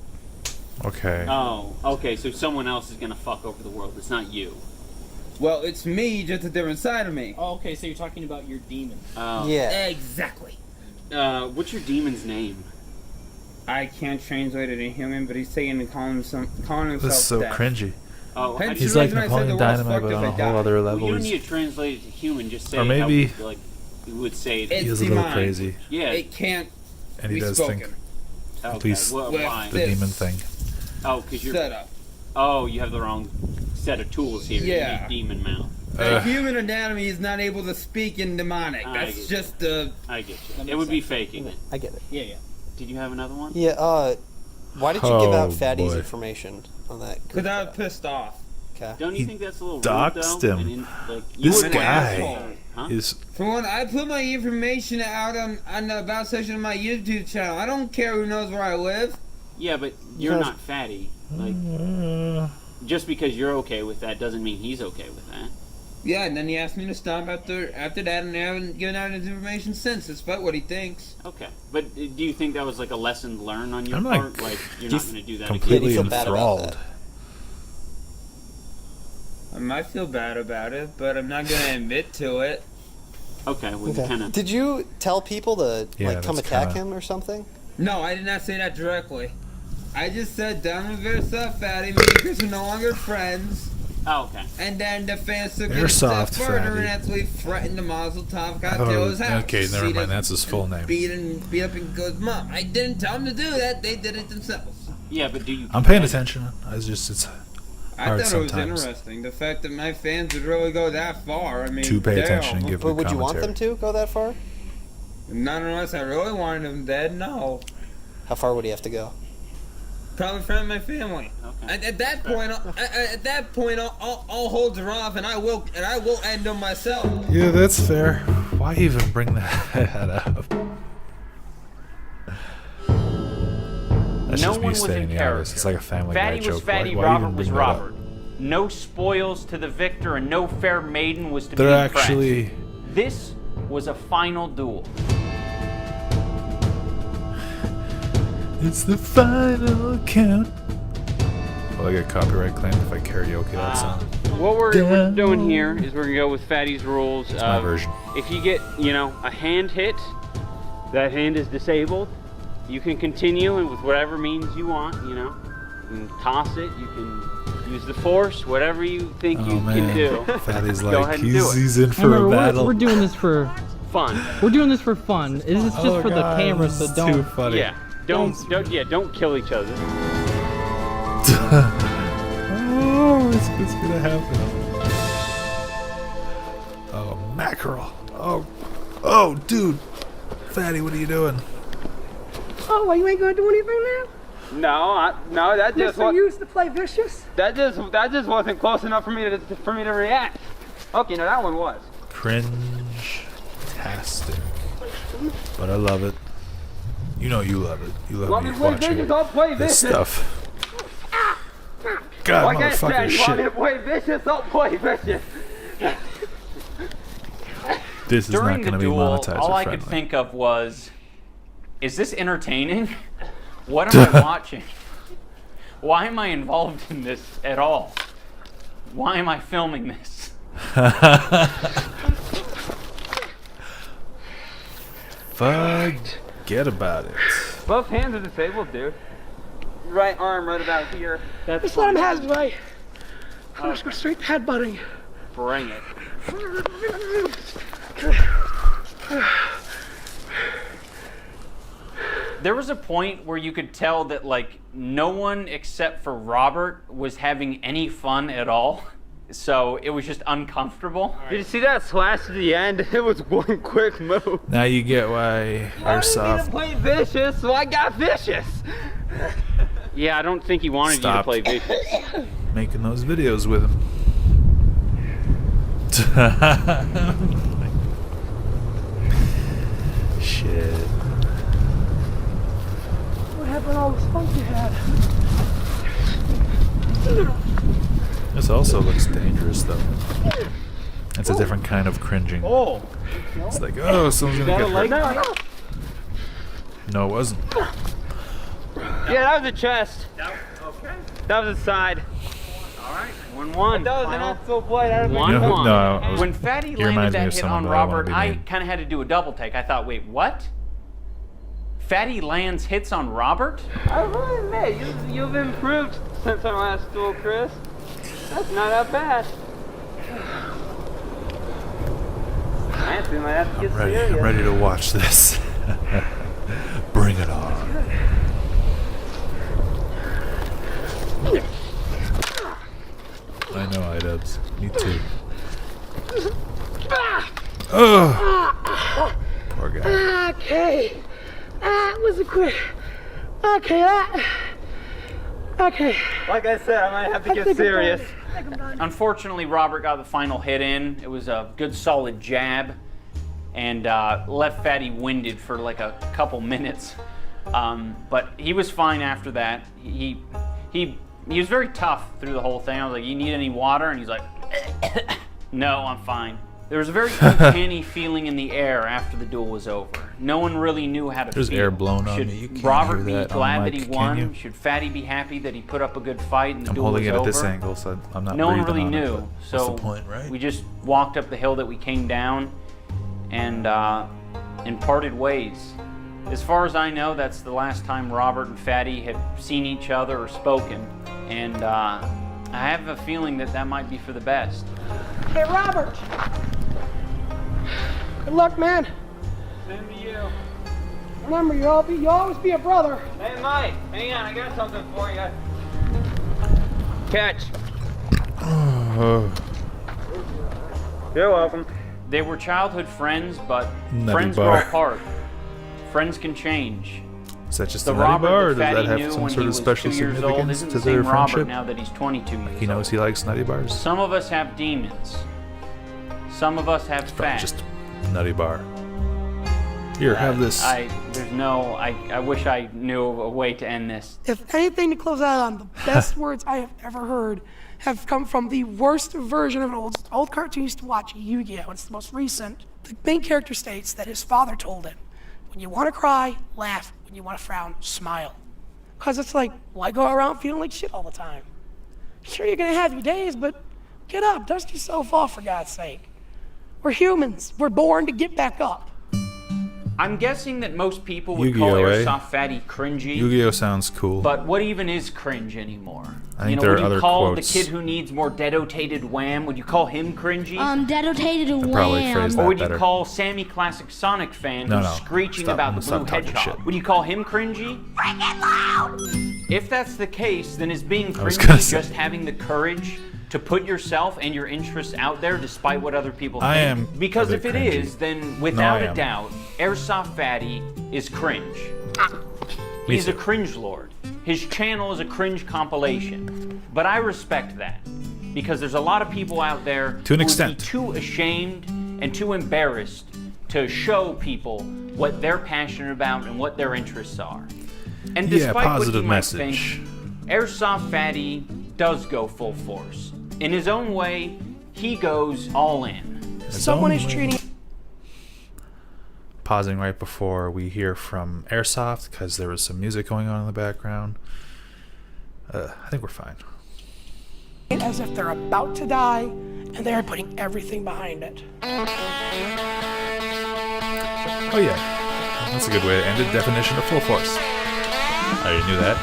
Speaker 1: Okay.
Speaker 2: Oh, okay. So someone else is gonna fuck over the world. It's not you.
Speaker 17: Well, it's me, just a different side of me.
Speaker 4: Oh, okay, so you're talking about your demon.
Speaker 10: Yeah.
Speaker 17: Exactly.
Speaker 2: What's your demon's name?
Speaker 17: I can't translate it in human, but he's saying and calling himself
Speaker 1: This is so
Speaker 17: death.
Speaker 1: cringy.
Speaker 2: Oh,
Speaker 17: Hence
Speaker 1: He's
Speaker 17: the
Speaker 1: like
Speaker 17: reason I said
Speaker 1: Napoleon
Speaker 17: the world's
Speaker 1: Dynamite,
Speaker 17: fucked
Speaker 1: but
Speaker 17: if
Speaker 1: on
Speaker 17: I
Speaker 1: a whole
Speaker 17: die.
Speaker 1: other
Speaker 2: Well,
Speaker 1: level.
Speaker 2: you don't
Speaker 1: He's-
Speaker 2: need to translate it to human. Just say
Speaker 1: Or maybe-
Speaker 2: how, like you would say it.
Speaker 17: It's
Speaker 1: He is a little
Speaker 17: demonic.
Speaker 1: crazy.
Speaker 2: Yeah.
Speaker 17: It can't
Speaker 1: And he
Speaker 17: be
Speaker 1: does
Speaker 17: spoken.
Speaker 1: think
Speaker 2: Okay.
Speaker 1: at least
Speaker 2: Well,
Speaker 17: With
Speaker 2: why?
Speaker 1: the
Speaker 17: this
Speaker 1: demon thing.
Speaker 2: Oh, because you're.
Speaker 17: setup.
Speaker 2: Oh, you have the wrong set of tools here.
Speaker 17: Yeah.
Speaker 2: You need demon mouth.
Speaker 17: The human anatomy is not able to speak in demonic.
Speaker 2: I
Speaker 17: That's
Speaker 2: get
Speaker 17: just the...
Speaker 2: I get
Speaker 4: That
Speaker 2: you.
Speaker 4: makes
Speaker 2: It would be
Speaker 4: sense.
Speaker 2: faking it.
Speaker 10: I get it.
Speaker 4: Yeah, yeah.
Speaker 2: Did you have another one?
Speaker 10: Yeah, why did you give out
Speaker 1: Oh,
Speaker 10: Fatty's
Speaker 1: boy.
Speaker 10: information on that?
Speaker 17: Because I was pissed off.
Speaker 10: Okay.
Speaker 2: Don't you
Speaker 1: He
Speaker 2: think that's a little
Speaker 1: doxed
Speaker 2: rude, though?
Speaker 1: him.
Speaker 2: Like,
Speaker 1: This
Speaker 2: you were an
Speaker 1: guy
Speaker 2: asshole. Huh?
Speaker 1: is
Speaker 17: For one, I put my information out on the About section of my YouTube channel. I don't care who knows where I live.
Speaker 2: Yeah, but you're
Speaker 10: Because-
Speaker 2: not fatty. Like, just because you're okay with that doesn't mean he's okay with that.
Speaker 17: Yeah, and then he asked me to stop after that, and I haven't given out his information since, despite what he thinks.
Speaker 2: Okay, but do you think that was like a lesson learned on your
Speaker 1: I'm
Speaker 2: part?
Speaker 1: like
Speaker 2: Like you're
Speaker 10: do you
Speaker 2: not going to do that
Speaker 1: completely
Speaker 10: feel
Speaker 2: again?
Speaker 10: bad about
Speaker 1: enthralled.
Speaker 17: I might feel bad about it, but I'm not going to admit to it.
Speaker 14: Okay, we can kind of.
Speaker 10: Did you tell people to like come
Speaker 1: that's
Speaker 10: attack
Speaker 1: kinda-
Speaker 10: him or something?
Speaker 17: No, I did not say that directly. I just said Donovan versus Fatty, me and Chris are no longer friends.
Speaker 14: Oh, okay.
Speaker 17: And then the fans took it
Speaker 1: You're
Speaker 17: a step
Speaker 1: soft,
Speaker 17: further,
Speaker 1: Fatty.
Speaker 17: and that's we threatened the Mazel Tov guy to
Speaker 1: Oh,
Speaker 17: kill his house.
Speaker 1: okay, never
Speaker 17: See,
Speaker 1: mind. That's his full name.
Speaker 17: Beat up and go his mom. I didn't tell him to do that. They did it themselves.
Speaker 14: Yeah, but do you?
Speaker 1: I'm paying attention. It's
Speaker 17: I
Speaker 1: hard
Speaker 17: thought it was
Speaker 1: sometimes
Speaker 17: interesting. The fact that my fans would really go that far. I mean,
Speaker 1: to pay
Speaker 17: damn.
Speaker 1: attention and give
Speaker 10: But
Speaker 1: the
Speaker 10: would you want
Speaker 1: commentary.
Speaker 10: them to go that far?
Speaker 17: Not unless I really wanted him dead. No.
Speaker 10: How far would he have to go?
Speaker 17: Probably in front of my family. Okay. At that point, I'll hold her off, and I will end him myself.
Speaker 1: Yeah, that's fair. Why even bring that up? That's
Speaker 2: No
Speaker 1: just me
Speaker 2: one was
Speaker 1: staying
Speaker 2: in
Speaker 1: the obvious. It's like a Family Guy
Speaker 2: Fatty
Speaker 1: joke.
Speaker 2: was Fatty,
Speaker 1: Why
Speaker 2: Robert
Speaker 1: even
Speaker 2: was
Speaker 1: bring that up?
Speaker 2: Robert. No spoils to the victor, and no fair maiden was to
Speaker 1: They're
Speaker 2: be impressed.
Speaker 1: actually-
Speaker 2: This was a final duel.
Speaker 1: It's the final count. Will I get copyright claimed if I karaoke that song?
Speaker 14: What we're doing here is we're gonna go with Fatty's rules.
Speaker 1: It's my version.
Speaker 14: If you get, a hand hit, that hand is disabled. You can continue and with whatever means you want. You can toss it. You can use the force, whatever you think you can do.
Speaker 1: Fatty's
Speaker 14: Go
Speaker 1: like,
Speaker 14: ahead and do it.
Speaker 1: he's in for
Speaker 9: Remember,
Speaker 1: a battle.
Speaker 9: we're doing this for
Speaker 14: fun.
Speaker 9: We're doing this for fun. This is just
Speaker 1: Oh,
Speaker 9: for the
Speaker 1: God,
Speaker 9: camera,
Speaker 1: this
Speaker 9: so
Speaker 1: is
Speaker 9: don't.
Speaker 1: too funny.
Speaker 14: Yeah. Don't kill each other.
Speaker 1: Oh, it's gonna happen. Oh, mackerel. Oh, dude. Fatty, what are you doing?
Speaker 3: Oh, well, you ain't gonna do anything now?
Speaker 17: No, that just
Speaker 3: Mr. used to play vicious?
Speaker 17: that just wasn't close enough for me to react. Okay, now that one was.
Speaker 1: Cringe-tastic. But I love it. You know you love it. You love
Speaker 17: Want
Speaker 1: me
Speaker 17: me to play
Speaker 1: watching
Speaker 17: vicious? I'll play
Speaker 1: this
Speaker 17: vicious.
Speaker 1: stuff. God,
Speaker 17: Like I
Speaker 1: motherfucker,
Speaker 17: said, you want me to
Speaker 1: shit.
Speaker 17: play vicious? I'll play vicious.
Speaker 1: This is
Speaker 2: During
Speaker 1: not going to
Speaker 2: the
Speaker 1: be
Speaker 2: duel,
Speaker 1: monetized
Speaker 2: all
Speaker 1: or
Speaker 2: I could
Speaker 1: friendly.
Speaker 2: think of was, is this entertaining? What am I watching? Why am I involved in this at all? Why am I filming this?
Speaker 1: Forget about it.
Speaker 17: Both hands are disabled, dude. Right arm right about here.
Speaker 3: Just let him have his way. I'm just go straight to headbutting.
Speaker 14: Bring it.
Speaker 2: There was a point where you could tell that no one except for Robert was having any fun at all. So it was just uncomfortable.
Speaker 17: Did you see that slash to the end? It was one quick move.
Speaker 1: Now you get why Airsoft.
Speaker 17: I play vicious, so I got vicious.
Speaker 14: Yeah, I don't think he wanted you to
Speaker 1: Stop.
Speaker 14: play vicious.
Speaker 1: Making those videos with him. Shit.
Speaker 3: What happened to all the smoke you had?
Speaker 1: This also looks dangerous, though. It's a different kind of cringing.
Speaker 14: Oh.
Speaker 1: It's like, oh, someone's gonna get hurt. No, it wasn't.
Speaker 17: Yeah, that was the chest.
Speaker 14: Okay.
Speaker 17: That was the side.
Speaker 14: All right. 1-1.
Speaker 17: That was an actual blade. I
Speaker 1: You know who- no, I was,
Speaker 2: When Fatty
Speaker 1: he
Speaker 2: landed
Speaker 1: reminds me
Speaker 2: that
Speaker 1: of
Speaker 2: hit
Speaker 1: someone,
Speaker 2: on
Speaker 1: but I wanna
Speaker 2: Robert,
Speaker 1: be
Speaker 2: I
Speaker 1: mean.
Speaker 2: kind of had to do a double take. I thought, wait, what? Fatty lands hits on Robert?
Speaker 17: I really admit, you've improved since our last duel, Chris. That's not that bad. Fancy, might have to get serious.
Speaker 1: I'm ready to watch this. Bring it on. I know, iDubbbz. Me too. Oh! Poor guy.
Speaker 3: Okay. That was a quick. Okay, that. Okay.
Speaker 17: Like I said, I might have to
Speaker 3: I
Speaker 17: get
Speaker 3: think I'm
Speaker 17: serious.
Speaker 3: done. I think I'm done.
Speaker 2: Unfortunately, Robert got the final hit in. It was a good solid jab and left Fatty winded for like a couple minutes. But he was fine after that. He was very tough through the whole thing. I was like, you need any water? And he's like, no, I'm fine. There was a very uncanny feeling in the air after the duel was over. No one really knew how to
Speaker 1: There's
Speaker 2: feel.
Speaker 1: air blown on
Speaker 2: Should
Speaker 1: me. You can't
Speaker 2: Robert
Speaker 1: hear
Speaker 2: be
Speaker 1: that on
Speaker 2: glad
Speaker 1: mic,
Speaker 2: that he
Speaker 1: can
Speaker 2: won?
Speaker 1: you?
Speaker 2: Should Fatty be happy that he put up a good fight and the
Speaker 1: I'm
Speaker 2: duel
Speaker 1: holding
Speaker 2: was
Speaker 1: it
Speaker 2: over?
Speaker 1: at this angle, so I'm not
Speaker 2: No one
Speaker 1: breathing
Speaker 2: really
Speaker 1: on it,
Speaker 2: knew.
Speaker 1: but
Speaker 2: So
Speaker 1: what's the point, right?
Speaker 2: we just walked up the hill that we came down, and parted ways. As far as I know, that's the last time Robert and Fatty had seen each other or spoken, and I have a feeling that that might be for the best.
Speaker 3: Hey, Robert. Good luck, man.
Speaker 14: Same to you.
Speaker 3: Remember, you'll always be a brother.
Speaker 14: Hey, Mike, hang on, I got something for you. Catch. You're welcome.
Speaker 2: They were childhood friends, but
Speaker 1: Nutty
Speaker 2: friends
Speaker 1: bar.
Speaker 2: grow apart. Friends can change.
Speaker 1: Is that just
Speaker 2: The
Speaker 1: a nutty
Speaker 2: Robert
Speaker 1: bar, or
Speaker 2: that
Speaker 1: does that
Speaker 2: Fatty
Speaker 1: have
Speaker 2: knew
Speaker 1: some
Speaker 2: when
Speaker 1: sort
Speaker 2: he
Speaker 1: of
Speaker 2: was
Speaker 1: special
Speaker 2: 2 years old
Speaker 1: significance
Speaker 2: isn't
Speaker 1: to
Speaker 2: the
Speaker 1: their
Speaker 2: same Robert
Speaker 1: friendship?
Speaker 2: now that he's 22 years
Speaker 1: He knows
Speaker 2: old.
Speaker 1: he likes nutty bars.
Speaker 2: Some of us have demons. Some of us have
Speaker 1: Probably
Speaker 2: fat.
Speaker 1: just nutty bar. Here, have this.
Speaker 2: I wish I knew a way to end this.
Speaker 3: If anything to close out on, the best words I have ever heard have come from the worst version of an old cartoon you used to watch, Yu-Gi-Oh! It's the most recent. The main character states that his father told him, when you want to cry, laugh. When you want to frown, smile. Because it's like, why go around feeling like shit all the time? Sure, you're going to have your days, but get up, dust yourself off, for God's sake. We're humans. We're born to get back up.
Speaker 2: I'm guessing that most people would
Speaker 1: Yu-Gi-Oh,
Speaker 2: call
Speaker 1: eh?
Speaker 2: Airsoft Fatty cringy.
Speaker 1: Yu-Gi-Oh sounds cool.
Speaker 2: But what even is cringe anymore?
Speaker 1: I think there are
Speaker 2: would you
Speaker 1: other
Speaker 2: call
Speaker 1: quotes.
Speaker 2: the kid who needs more dedotated wham, would you call him cringy?
Speaker 15: Dedotated
Speaker 1: I'd probably phrase that
Speaker 2: Or would
Speaker 1: better.
Speaker 2: you call Sammy Classic Sonic fan
Speaker 1: No,
Speaker 2: who's
Speaker 1: no.
Speaker 2: screeching
Speaker 1: Stop-
Speaker 2: about the
Speaker 1: stop
Speaker 2: blue
Speaker 1: talking
Speaker 2: hedgehog?
Speaker 1: shit.
Speaker 2: Would you call him cringy? Bring it loud! If that's the case, then is being
Speaker 1: I was gonna
Speaker 2: cringy
Speaker 1: say-
Speaker 2: just having the courage to put yourself and your interests out there despite what other people think?
Speaker 1: I am
Speaker 2: Because
Speaker 1: a
Speaker 2: if
Speaker 1: bit
Speaker 2: it
Speaker 1: cringy.
Speaker 2: is, then without
Speaker 1: I
Speaker 2: a
Speaker 1: am.
Speaker 2: doubt, Airsoft Fatty is cringe.
Speaker 1: Me
Speaker 2: He's a
Speaker 1: too.
Speaker 2: cringe lord. His channel is a cringe compilation. But I respect that. Because there's a lot of people out there
Speaker 1: To an
Speaker 2: who
Speaker 1: extent.
Speaker 2: would be too ashamed and too embarrassed to show people what they're passionate about and what their interests are. And
Speaker 1: Yeah,
Speaker 2: despite
Speaker 1: positive
Speaker 2: what you might
Speaker 1: message.
Speaker 2: think, Airsoft Fatty does go full force. In his own way, he goes all in.
Speaker 3: Someone is treating...
Speaker 1: Pausing right before we hear from Airsoft, because there was some music going on in the background. I think we're fine.
Speaker 3: as if they're about to die, and they're putting everything behind it.
Speaker 1: Oh yeah, that's a good way to end it. Definition of full force. I already knew that.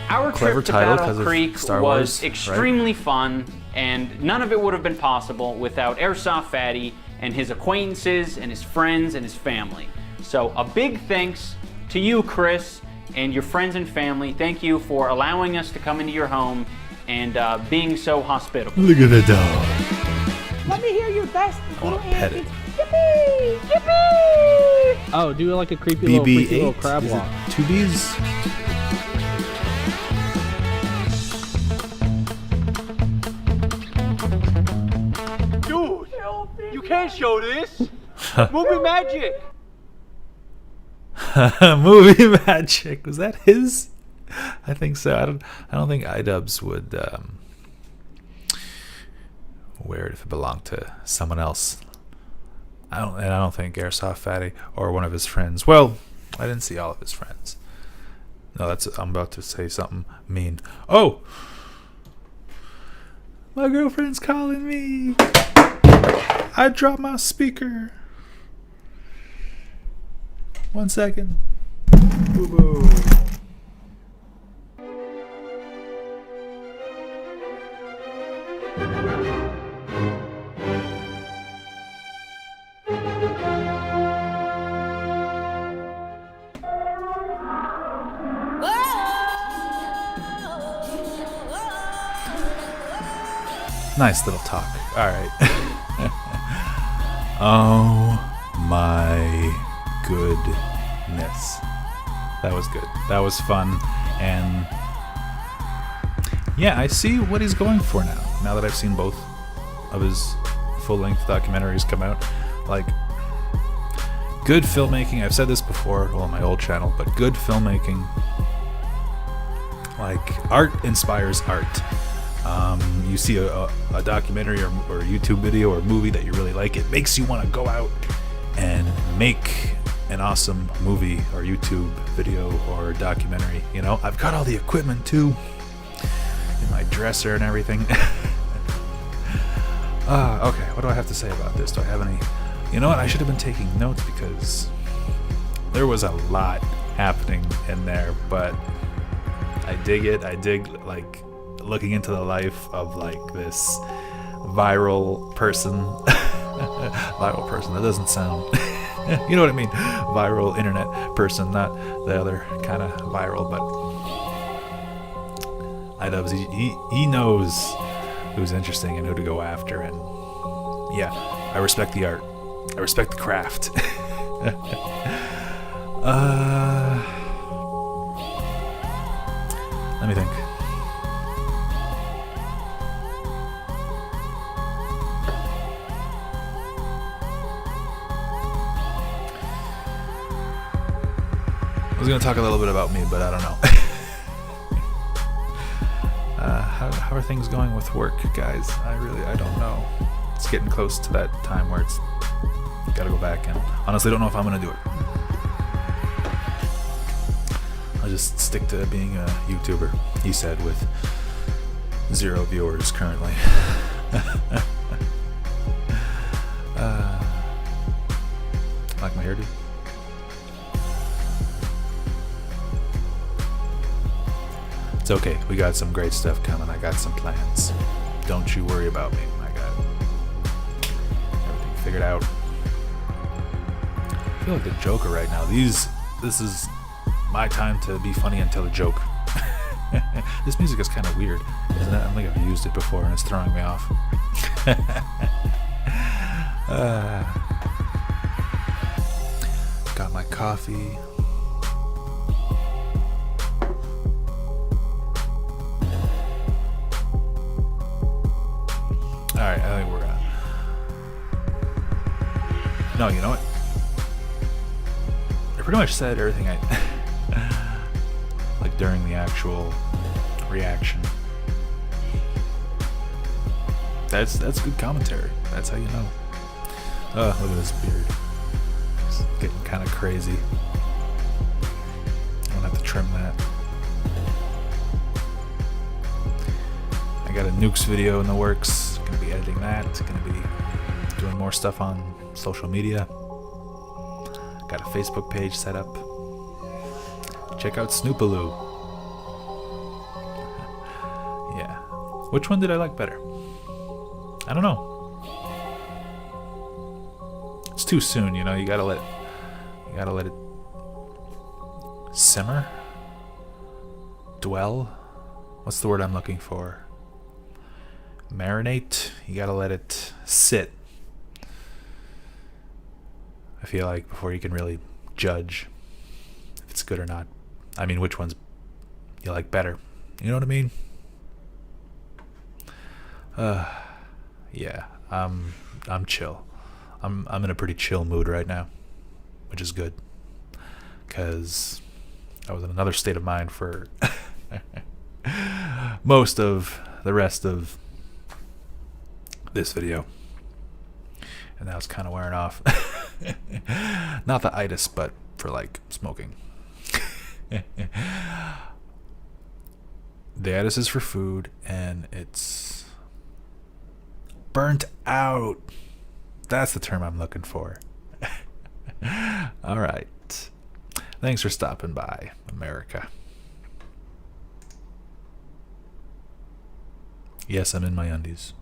Speaker 2: Our
Speaker 1: Clever
Speaker 2: trip to
Speaker 1: title
Speaker 2: Battle
Speaker 1: 'cause of
Speaker 2: Creek
Speaker 1: Star
Speaker 2: was
Speaker 1: Wars,
Speaker 2: extremely fun, and none of it would have been possible without Airsoft Fatty and his acquaintances and his friends and his family. So a big thanks to you, Chris, and your friends and family. Thank you for allowing us to come into your home and being so hospitable.
Speaker 1: Look at the dog.
Speaker 3: Let me hear your best little
Speaker 1: pet it.
Speaker 3: antics. Yippee! Yippee!
Speaker 9: Oh, do like a creepy little, freaky little
Speaker 1: BB-8?
Speaker 9: crab
Speaker 1: Is
Speaker 9: walk.
Speaker 1: it 2 Bs?
Speaker 14: Dude, you can't show this. Movie magic.
Speaker 1: Movie magic. Was that his? I think so. I don't think iDubbbz would wear it if it belonged to someone else. I don't think Airsoft Fatty or one of his friends. Well, I didn't see all of his friends. No, I'm about to say something mean. Oh, my girlfriend's calling me. I dropped my speaker. 1 second. Boo-boo. Nice little talk. All right. Oh my goodness. That was good. That was fun. And yeah, I see what he's going for now that I've seen both of his full-length documentaries come out. Like, good filmmaking. I've said this before on my old channel, but good filmmaking. Like, art inspires art. You see a documentary or a YouTube video or movie that you really like, it makes you want to go out and make an awesome movie or YouTube video or documentary. You know, I've got all the equipment too in my dresser and everything. Okay, what do I have to say about this? Do I have any You know what? I should have been taking notes because there was a lot happening in there, but I dig it. I dig like looking into the life of like this viral person. Viral person, that doesn't sound you know what I mean, viral internet person, not the other kind of viral, but iDubbbz, he knows who's interesting and who to go after, and yeah, I respect the art, I respect the craft. Let me think. I was going to talk a little bit about me, but I don't know. How are things going with work, guys? I don't know. It's getting close to that time where it's got to go back, and honestly don't know if I'm going to do it. I'll just stick to being a YouTuber, he said, with 0 viewers currently. Like my hairdo. It's okay, we got some great stuff coming. I got some plans. Don't you worry about me. I got everything figured out. I feel like the Joker right now. This is my time to be funny and tell a joke. This music is kind of weird, isn't it? I don't think I've used it before and it's throwing me off. Got my coffee. Alright, I think we're no, you know what? I pretty much said everything I like during the actual reaction. That's good commentary. That's how you know. Look at this beard. It's getting kind of crazy. I'm gonna have to trim that. I got a nukes video in the works. Gonna be editing that. Gonna be doing more stuff on social media. Got a Facebook page set up. Check out Snoopaloo. Yeah. Which one did I like better? I don't know. It's too soon, you know. You gotta let it simmer. Dwell. What's the word I'm looking for? Marinate. You gotta let it sit. I feel like before you can really judge if it's good or not. I mean, which ones you like better. You know what I mean? Yeah, I'm chill. I'm in a pretty chill mood right now, which is good, because I was in another state of mind for most of the rest of this video, and that was kind of wearing off. Not the itis, but for like smoking. The itis is for food, and it's burnt out. That's the term I'm looking for. All right. Thanks for stopping by, America. Yes, I'm in my undies.